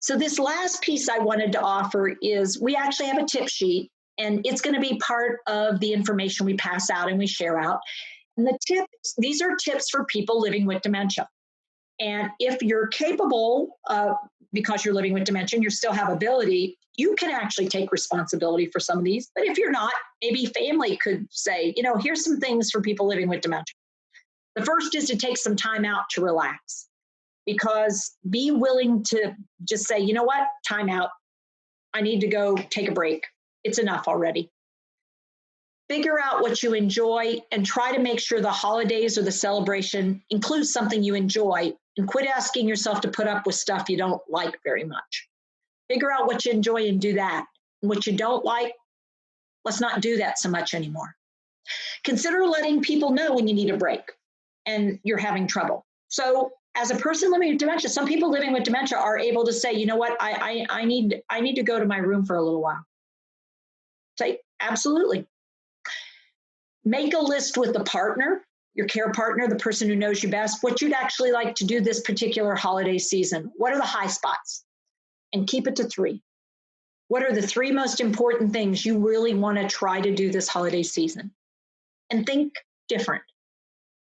So this last piece I wanted to offer is we actually have a tip sheet, and it's going to be part of the information we pass out and we share out. And the tips, these are tips for people living with dementia. And if you're capable, because you're living with dementia and you still have ability, you can actually take responsibility for some of these. But if you're not, maybe family could say, here's some things for people living with dementia. The first is to take some time out to relax, because be willing to just say, you know what, time out. I need to go take a break. It's enough already. Figure out what you enjoy and try to make sure the holidays or the celebration includes something you enjoy, and quit asking yourself to put up with stuff you don't like very much. Figure out what you enjoy and do that. And what you don't like, let's not do that so much anymore. Consider letting people know when you need a break and you're having trouble. So as a person living with dementia, some people living with dementia are able to say, you know what, I need to go to my room for a little while. Say, absolutely. Make a list with the partner, your care partner, the person who knows you best, what you'd actually like to do this particular holiday season. What are the high spots? And keep it to 3. What are the 3 most important things you really want to try to do this holiday season? And think different.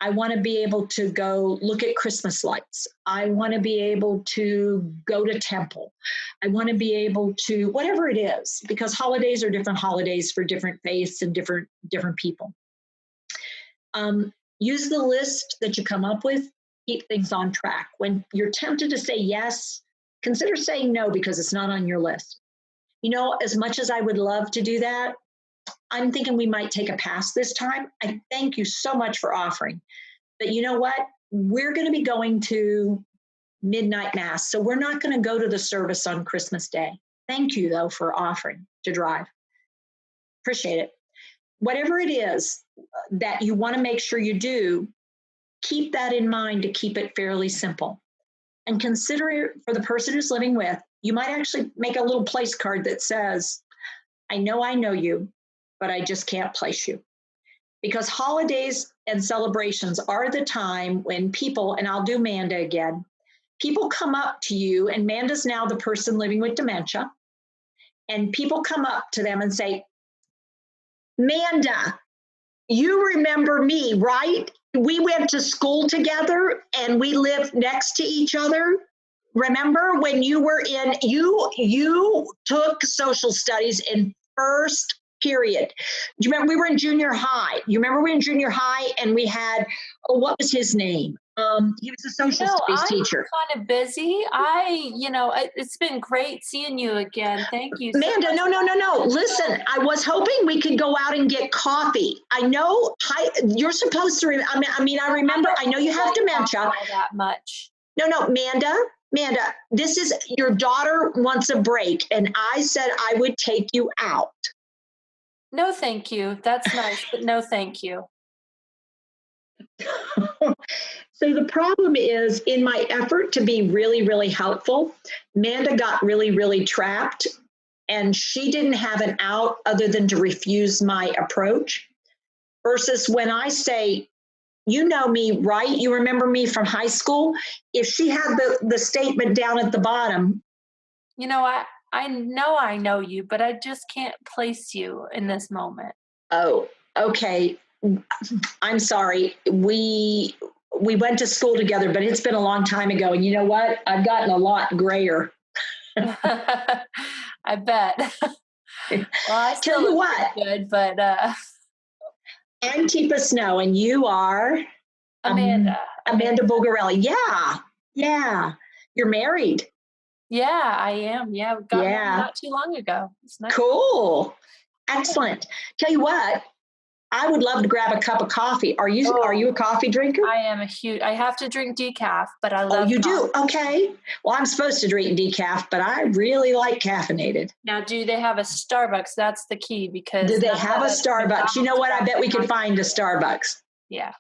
I want to be able to go look at Christmas lights. I want to be able to go to temple. I want to be able to, whatever it is, because holidays are different holidays for different faiths and different people. Use the list that you come up with, keep things on track. When you're tempted to say yes, consider saying no because it's not on your list. You know, as much as I would love to do that, I'm thinking we might take a pass this time. I thank you so much for offering. But you know what? We're going to be going to midnight mass, so we're not going to go to the service on Christmas Day. Thank you, though, for offering to drive. Appreciate it. Whatever it is that you want to make sure you do, keep that in mind to keep it fairly simple. And consider for the person who's living with, you might actually make a little place card that says, I know you, but I just can't place you. Because holidays and celebrations are the time when people, and I'll do Manda again, people come up to you, and Manda's now the person living with dementia, and people come up to them and say, Manda, you remember me, right? We went to school together and we lived next to each other. Remember when you were you took social studies in first period. Do you remember we were in junior high? You remember we were in junior high and we had, what was his name? He was a social studies teacher. I'm kind of busy. It's been great seeing you again. Thank you. Amanda, no. Listen, I was hoping we could go out and get coffee. I know you're supposed to, I remember, I know you have dementia. All that much. No, Amanda, this is, your daughter wants a break, and I said I would take you out. No, thank you. That's nice, but no, thank you. So the problem is, in my effort to be really, really helpful, Amanda got really, really trapped, and she didn't have an out other than to refuse my approach. Versus when I say, you know me, right? You remember me from high school? If she had the statement down at the bottom. You know, I know you, but I just can't place you in this moment. Oh, okay. I'm sorry. We went to school together, but it's been a long time ago. And you know what? I've gotten a lot grayer. I bet. Well, I still tell you what, good, but I'm Teepa Snow, and you are Amanda Bulgarelli. Yeah. You're married. Yeah, I am. Yeah, we got married not too long ago. It's nice. Cool. Excellent. Tell you what, I would love to grab a cup of coffee. Are you a coffee drinker? I have to drink decaf, but I love you coffee. do? Okay. Well, I'm supposed to drink decaf, but I really like caffeinated. Now, do they have a Starbucks? That's the key, because do they have a Starbucks? You know what? I bet we could find a Starbucks. Yeah.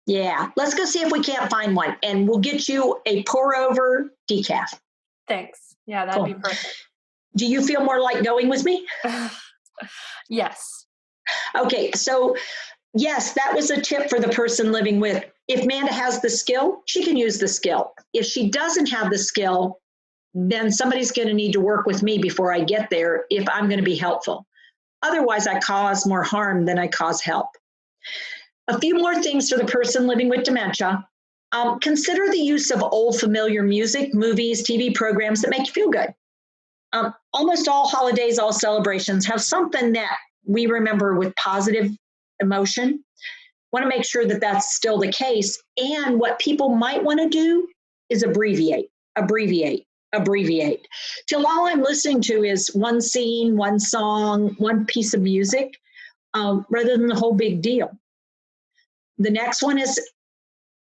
Yeah. Let's go see if we can't find one, and we'll get you a pour over decaf. Thanks. Yeah, that'd be perfect. Do you feel more like going with me? Yes. Okay. So yes, that was a tip for the person living with. If Manda has the skill, she can use the skill. If she doesn't have the skill, then somebody's going to need to work with me before I get there if I'm going to be helpful. Otherwise, I cause more harm than I cause help. A few more things for the person living with dementia. Consider the use of old familiar music, movies, TV programs that make you feel good. Almost all holidays, all celebrations have something that we remember with positive emotion. Want to make sure that that's still the case. And what people might want to do is abbreviate. Till all I'm listening to is one scene, one song, one piece of music, rather than the whole big deal. The next one is,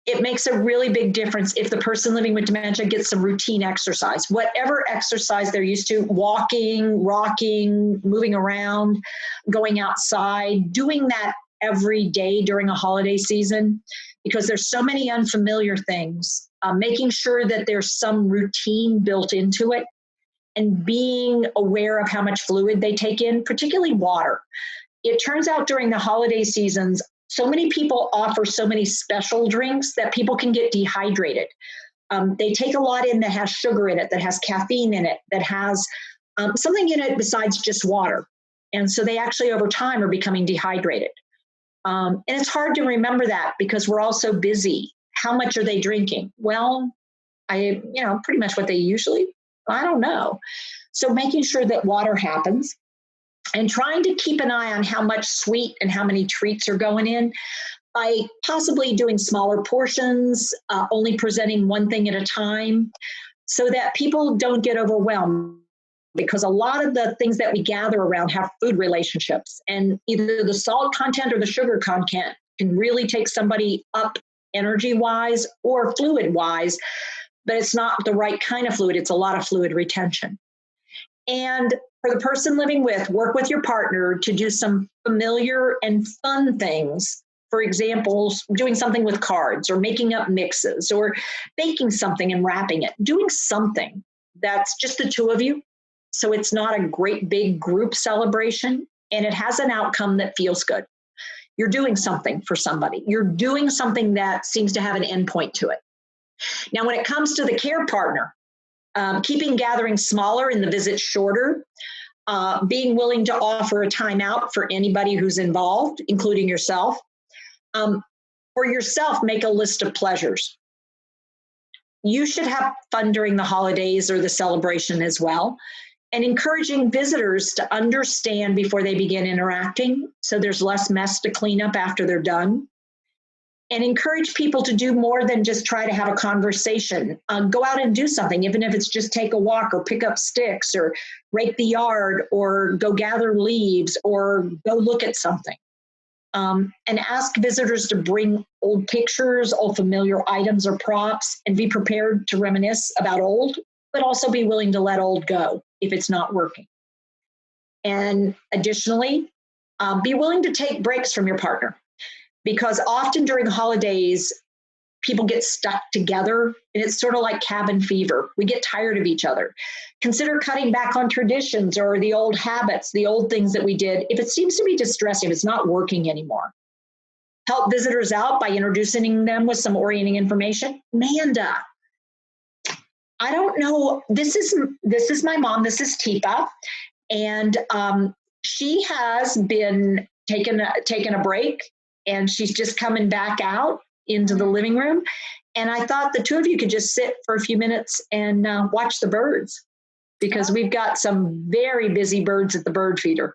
it makes a really big difference if the person living with dementia gets some routine exercise, whatever exercise they're used to, walking, rocking, moving around, going outside, doing that every day during a holiday season, because there's so many unfamiliar things, making sure that there's some routine built into it and being aware of how much fluid they take in, particularly water. It turns out during the holiday seasons, so many people offer so many special drinks that people can get dehydrated. They take a lot in that has sugar in it, that has caffeine in it, that has something in it besides just water. And so they actually over time are becoming dehydrated. And it's hard to remember that because we're all so busy. How much are they drinking? Well, pretty much what they usually, I don't know. So making sure that water happens and trying to keep an eye on how much sweet and how many treats are going in by possibly doing smaller portions, only presenting one thing at a time so that people don't get overwhelmed. Because a lot of the things that we gather around have food relationships, and either the salt content or the sugar content can really take somebody up energy-wise or fluid-wise, but it's not the right kind of fluid. It's a lot of fluid retention. And for the person living with, work with your partner to do some familiar and fun things. For example, doing something with cards or making up mixes or baking something and wrapping it, doing something that's just the two of you. So it's not a great big group celebration, and it has an outcome that feels good. You're doing something for somebody. You're doing something that seems to have an endpoint to it. Now, when it comes to the care partner, keeping gatherings smaller and the visits shorter, being willing to offer a timeout for anybody who's involved, including yourself. For yourself, make a list of pleasures. You should have fun during the holidays or the celebration as well. And encouraging visitors to understand before they begin interacting, so there's less mess to clean up after they're done. And encourage people to do more than just try to have a conversation. Go out and do something, even if it's just take a walk or pick up sticks or rake the yard or go gather leaves or go look at something. And ask visitors to bring old pictures, old familiar items or props, and be prepared to reminisce about old, but also be willing to let old go if it's not working. And additionally, be willing to take breaks from your partner, because often during holidays, people get stuck together, and it's sort of like cabin fever. We get tired of each other. Consider cutting back on traditions or the old habits, the old things that we did, if it seems to be distressing, if it's not working anymore. Help visitors out by introducing them with some orienting information. Amanda, I don't know. This is my mom. This is Teepa, and she has been taking a break, and she's just coming back out into the living room. And I thought the two of you could just sit for a few minutes and watch the birds, because we've got some very busy birds at the bird feeder,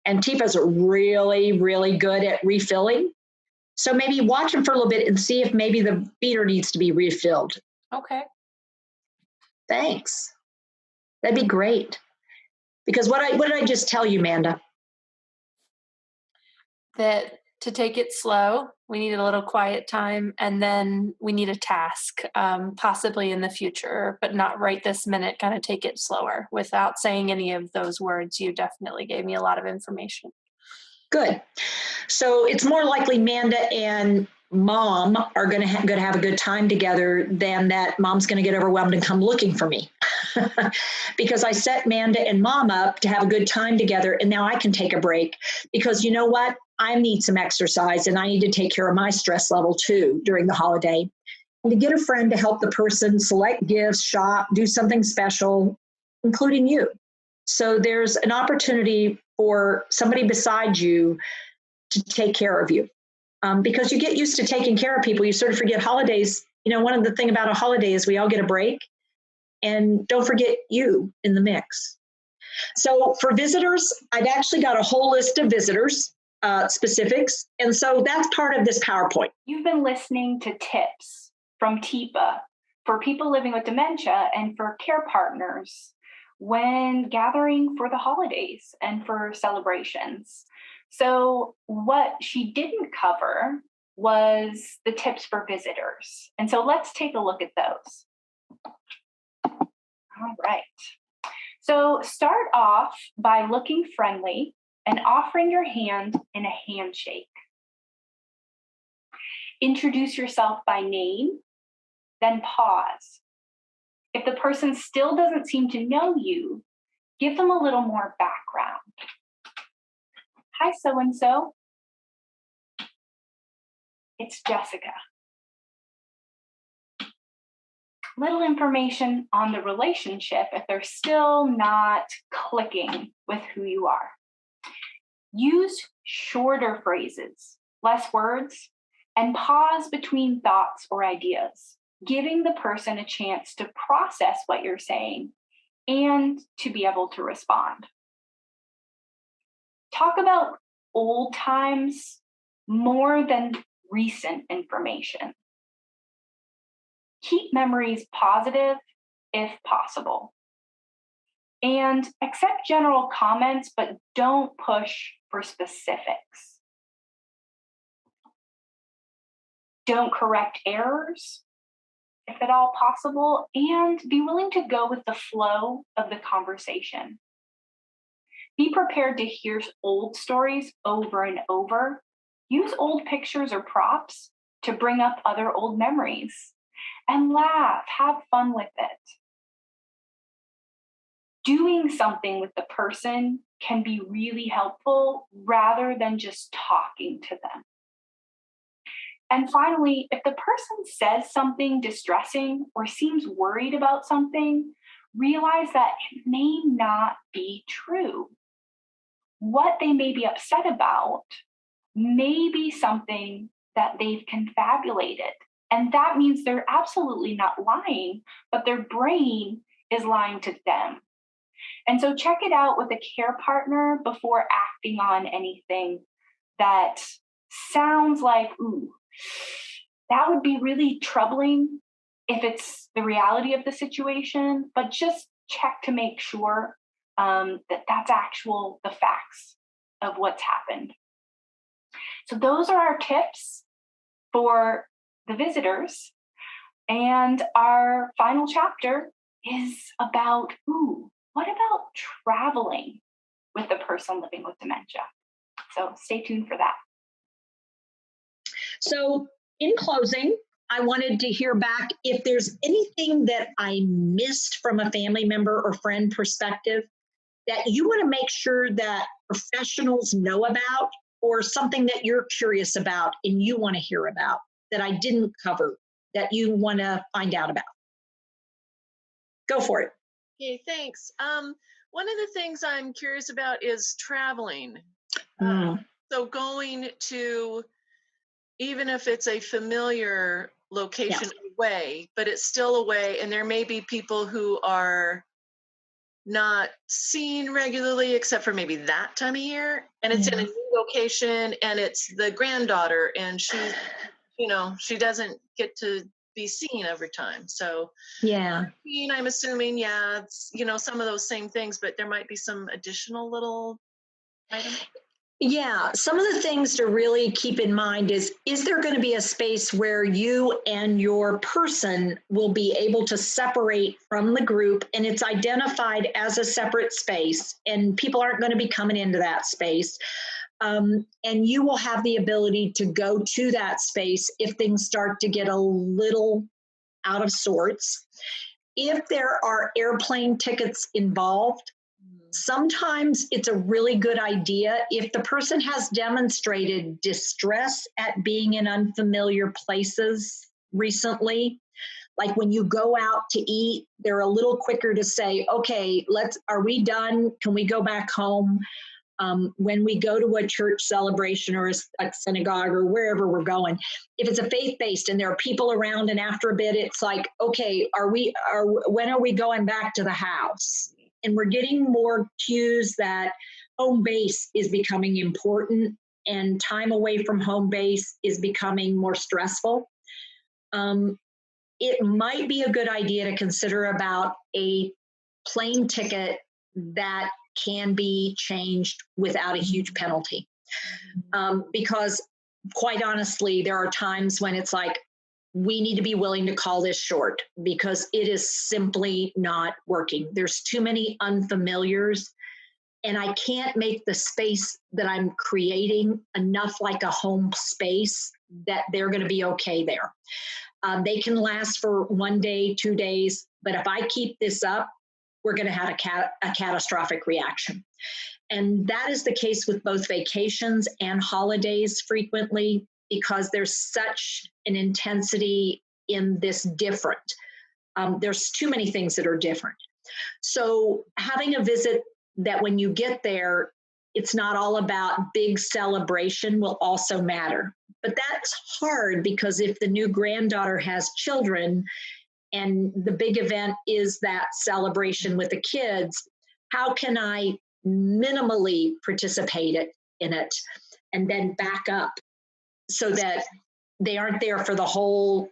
and Teepa's really, really good at refilling. So maybe watch them for a little bit and see if maybe the feeder needs to be refilled. Okay. Thanks. That'd be great. Because what did I just tell you, Amanda? That to take it slow, we need a little quiet time, and then we need a task, possibly in the future, but not right this minute. Kind of take it slower. Without saying any of those words, you definitely gave me a lot of information. Good. So it's more likely Amanda and mom are going to have a good time together than that mom's going to get overwhelmed and come looking for me. Because I set Amanda and mom up to have a good time together, and now I can take a break, because you know what? I need some exercise, and I need to take care of my stress level too during the holiday. And to get a friend to help the person select gifts, shop, do something special, including you. So there's an opportunity for somebody beside you to take care of you. Because you get used to taking care of people, you sort of forget holidays. You know, one of the things about a holiday is we all get a break, and don't forget you in the mix. So for visitors, I've actually got a whole list of visitors specifics. And so that's part of this PowerPoint. You've been listening to tips from Teepa for people living with dementia and for care partners when gathering for the holidays and for celebrations. So what she didn't cover was the tips for visitors. And so let's take a look at those. All right. So start off by looking friendly and offering your hand in a handshake. Introduce yourself by name, then pause. If the person still doesn't seem to know you, give them a little more background. Hi, so-and-so. It's Jessica. Little information on the relationship if they're still not clicking with who you are. Use shorter phrases, less words, and pause between thoughts or ideas, giving the person a chance to process what you're saying and to be able to respond. Talk about old times more than recent information. Keep memories positive if possible. And accept general comments, but don't push for specifics. Don't correct errors, if at all possible, and be willing to go with the flow of the conversation. Be prepared to hear old stories over and over. Use old pictures or props to bring up other old memories. And laugh, have fun with it. Doing something with the person can be really helpful rather than just talking to them. And finally, if the person says something distressing or seems worried about something, realize that it may not be true. What they may be upset about may be something that they've confabulated. And that means they're absolutely not lying, but their brain is lying to them. And so check it out with a care partner before acting on anything that sounds like, ooh, that would be really troubling if it's the reality of the situation, but just check to make sure that that's the facts of what's happened. So those are our tips for the visitors. And our final chapter is about, what about traveling with the person living with dementia? So stay tuned for that. So in closing, I wanted to hear back if there's anything that I missed from a family member or friend perspective that you want to make sure that professionals know about, or something that you're curious about and you want to hear about that I didn't cover that you want to find out about. Go for it. Okay, thanks. One of the things I'm curious about is traveling. So going to, even if it's a familiar location away, but it's still away, and there may be people who are not seen regularly except for maybe that time of year, and it's in a new location, and it's the granddaughter, and she's, she doesn't get to be seen every time. So I'm assuming, it's, some of those same things, but there might be some additional little items. Yeah, some of the things to really keep in mind is there going to be a space where you and your person will be able to separate from the group, and it's identified as a separate space, and people aren't going to be coming into that space. And you will have the ability to go to that space if things start to get a little out of sorts. If there are airplane tickets involved, sometimes it's a really good idea if the person has demonstrated distress at being in unfamiliar places recently. Like when you go out to eat, they're a little quicker to say, okay, are we done? Can we go back home? When we go to a church celebration or a synagogue or wherever we're going, if it's a faith-based and there are people around, and after a bit, it's like, okay, when are we going back to the house? And we're getting more cues that home base is becoming important and time away from home base is becoming more stressful. It might be a good idea to consider about a plane ticket that can be changed without a huge penalty. Because quite honestly, there are times when it's like, we need to be willing to call this short because it is simply not working. There's too many unfamiliars, and I can't make the space that I'm creating enough like a home space that they're going to be okay there. They can last for 1 day, 2 days, but if I keep this up, we're going to have a catastrophic reaction. And that is the case with both vacations and holidays frequently, because there's such an intensity in this different. There's too many things that are different. So having a visit that when you get there, it's not all about big celebration will also matter. But that's hard because if the new granddaughter has children and the big event is that celebration with the kids, how can I minimally participate in it and then back up so that they aren't there for the whole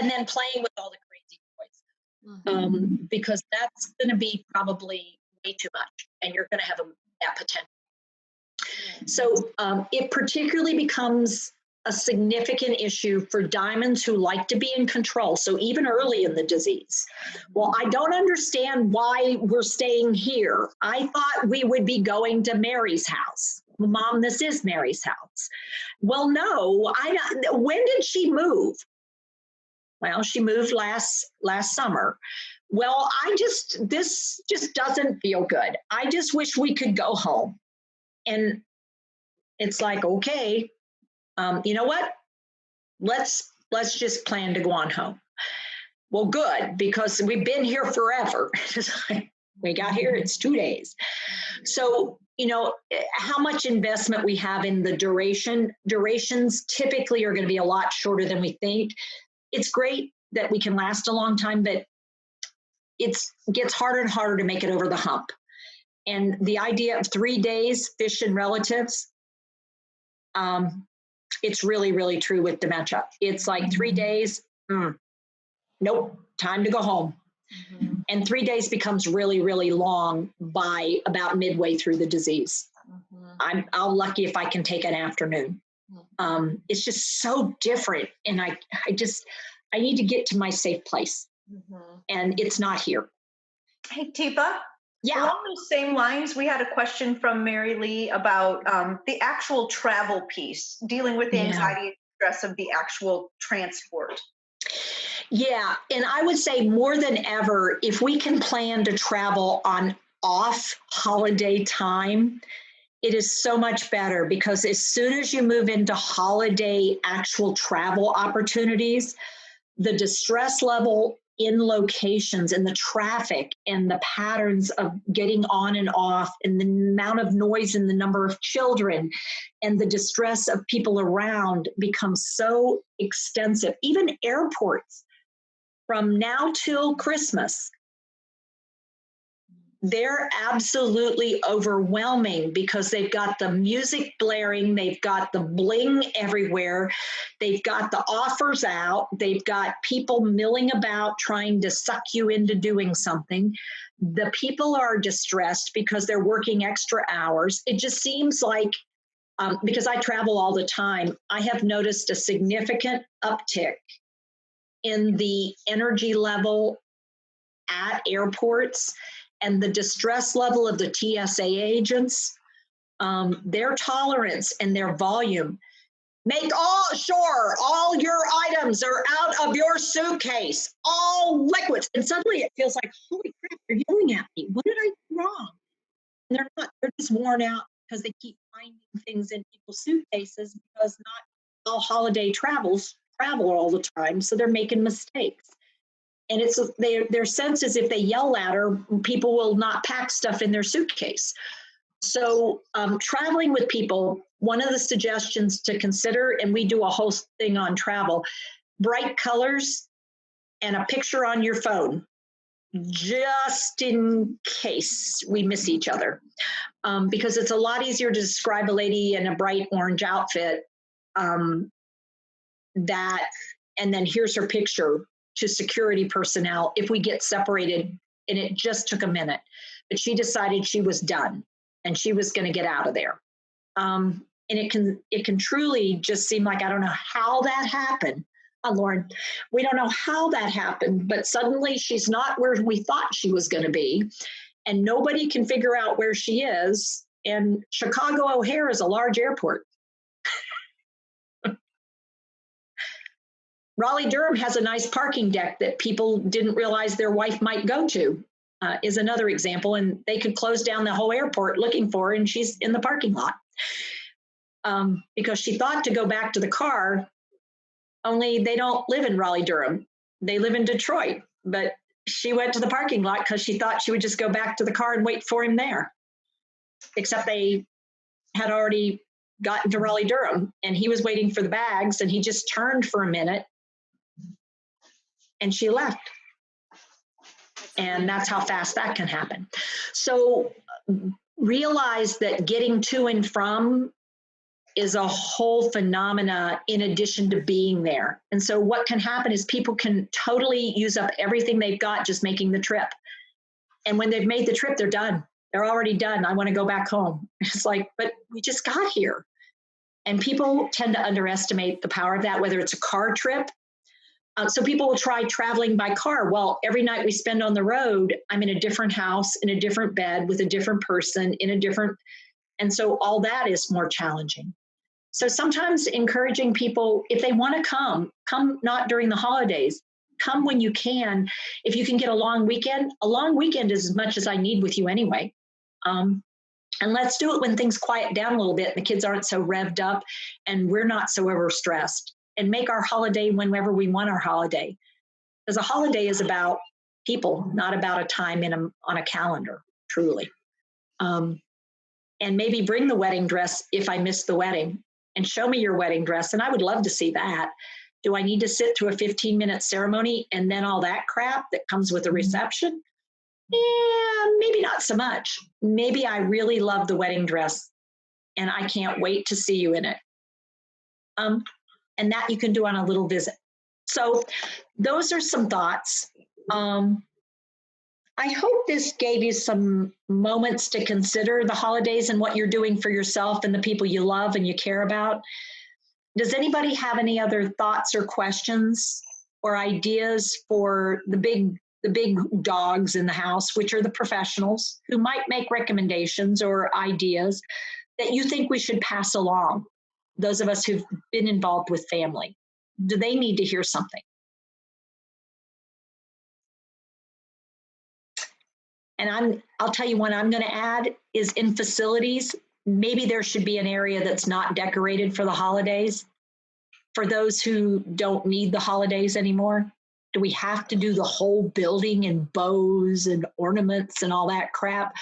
and then playing with all the crazy toys, because that's going to be probably way too much, and you're going to have that potential. So it particularly becomes a significant issue for diamonds who like to be in control. So even early in the disease, well, I don't understand why we're staying here. I thought we would be going to Mary's house. Mom, this is Mary's house. Well, no, when did she move? Well, she moved last summer. Well, this just doesn't feel good. I just wish we could go home. And it's like, okay, you know what? Let's just plan to go on home. Well, good, because we've been here forever. We got here, it's 2 days. So, how much investment we have in the durations typically are going to be a lot shorter than we think. It's great that we can last a long time, but it gets harder and harder to make it over the hump. And the idea of 3 days, fish and relatives, it's really, really true with dementia. It's like 3 days, nope, time to go home. Mm-hmm. And 3 days becomes really, really long by about midway through the disease. Mm-hmm. I'm lucky if I can take an afternoon. It's just so different. And I need to get to my safe place. Mm-hmm. And it's not here. Hey, Teepa. Yeah. Along those same lines, we had a question from Mary Lee about the actual travel piece, dealing with the anxiety and stress of the actual transport. Yeah. And I would say more than ever, if we can plan to travel on off holiday time, it is so much better, because as soon as you move into holiday actual travel opportunities, the distress level in locations and the traffic and the patterns of getting on and off and the amount of noise and the number of children and the distress of people around becomes so extensive. Even airports, from now till Christmas, they're absolutely overwhelming because they've got the music blaring, they've got the bling everywhere, they've got the offers out, they've got people milling about trying to suck you into doing something. The people are distressed because they're working extra hours. It just seems like, because I travel all the time, I have noticed a significant uptick in the energy level at airports and the distress level of the TSA agents, their tolerance and their volume. Make sure all your items are out of your suitcase, all liquids. And suddenly it feels like, holy crap, they're yelling at me. What did I do wrong? And they're not, they're just worn out because they keep finding things in people's suitcases, because not all holiday travel all the time. So they're making mistakes. And it's their sense is if they yell at her, people will not pack stuff in their suitcase. So traveling with people, one of the suggestions to consider, and we do a whole thing on travel, bright colors and a picture on your phone, just in case we miss each other. Because it's a lot easier to describe a lady in a bright orange outfit and then here's her picture to security personnel if we get separated, and it just took a minute. But she decided she was done and she was going to get out of there. And it can truly just seem like, I don't know how that happened. Oh, Lord, we don't know how that happened, but suddenly she's not where we thought she was going to be, and nobody can figure out where she is. And Chicago O'Hare is a large airport. Raleigh-Durham has a nice parking deck that people didn't realize their wife might go to, is another example. And they could close down the whole airport looking for her, and she's in the parking lot. Because she thought to go back to the car, only they don't live in Raleigh-Durham. They live in Detroit. But she went to the parking lot because she thought she would just go back to the car and wait for him there. Except they had already gotten to Raleigh-Durham, and he was waiting for the bags, and he just turned for a minute, and she left. And that's how fast that can happen. So realize that getting to and from is a whole phenomena in addition to being there. And so what can happen is people can totally use up everything they've got just making the trip. And when they've made the trip, they're done. They're already done. I want to go back home. It's like, but we just got here. And people tend to underestimate the power of that, whether it's a car trip. So people will try traveling by car. Well, every night we spend on the road, I'm in a different house, in a different bed, with a different person, in a different, and so all that is more challenging. So sometimes encouraging people, if they want to come not during the holidays, come when you can. If you can get a long weekend is as much as I need with you anyway. And let's do it when things quiet down a little bit, the kids aren't so revved up, and we're not so overstressed. And make our holiday whenever we want our holiday. Because a holiday is about people, not about a time on a calendar, truly. And maybe bring the wedding dress if I missed the wedding, and show me your wedding dress. And I would love to see that. Do I need to sit through a 15-minute ceremony and then all that crap that comes with the reception? Yeah, maybe not so much. Maybe I really love the wedding dress and I can't wait to see you in it. And that you can do on a little visit. So those are some thoughts. I hope this gave you some moments to consider the holidays and what you're doing for yourself and the people you love and you care about. Does anybody have any other thoughts or questions or ideas for the big dogs in the house, which are the professionals who might make recommendations or ideas that you think we should pass along? Those of us who've been involved with family, do they need to hear something? And I'll tell you what I'm going to add is in facilities, maybe there should be an area that's not decorated for the holidays. For those who don't need the holidays anymore, do we have to do the whole building in bows and ornaments and all that crap?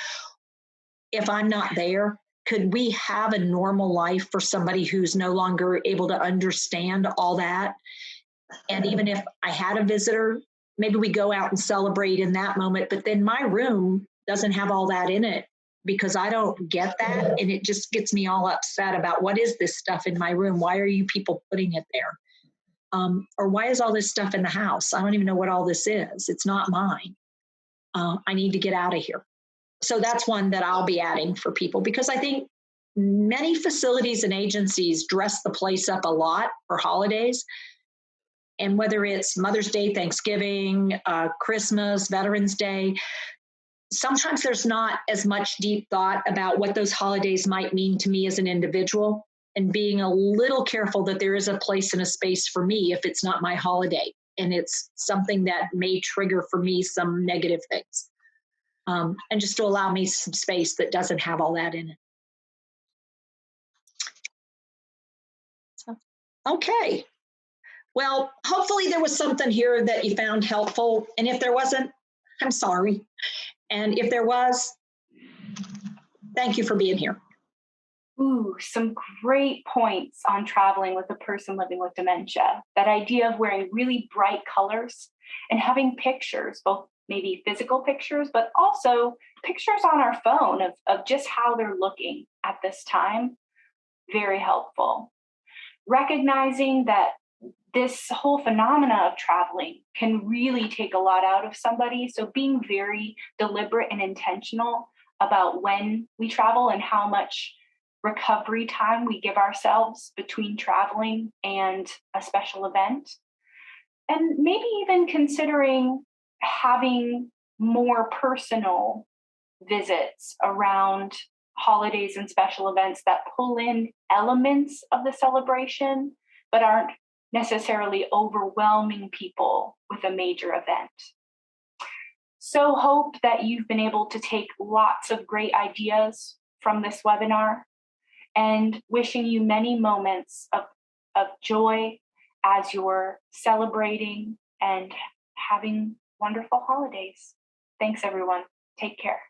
If I'm not there, could we have a normal life for somebody who's no longer able to understand all that? And even if I had a visitor, maybe we go out and celebrate in that moment, but then my room doesn't have all that in it because I don't get that. And it just gets me all upset about what is this stuff in my room? Why are you people putting it there? Or why is all this stuff in the house? I don't even know what all this is. It's not mine. I need to get out of here. So that's one that I'll be adding for people because I think many facilities and agencies dress the place up a lot for holidays. And whether it's Mother's Day, Thanksgiving, Christmas, Veterans Day, sometimes there's not as much deep thought about what those holidays might mean to me as an individual, and being a little careful that there is a place and a space for me if it's not my holiday and it's something that may trigger for me some negative things. And just to allow me some space that doesn't have all that in it. Okay. Well, hopefully there was something here that you found helpful. And if there wasn't, I'm sorry. And if there was, thank you for being here. Ooh, some great points on traveling with a person living with dementia. That idea of wearing really bright colors and having pictures, both maybe physical pictures, but also pictures on our phone of just how they're looking at this time. Very helpful. Recognizing that this whole phenomena of traveling can really take a lot out of somebody. So being very deliberate and intentional about when we travel and how much recovery time we give ourselves between traveling and a special event. And maybe even considering having more personal visits around holidays and special events that pull in elements of the celebration, but aren't necessarily overwhelming people with a major event. So hope that you've been able to take lots of great ideas from this webinar, and wishing you many moments of joy as you're celebrating and having wonderful holidays. Thanks, everyone. Take care.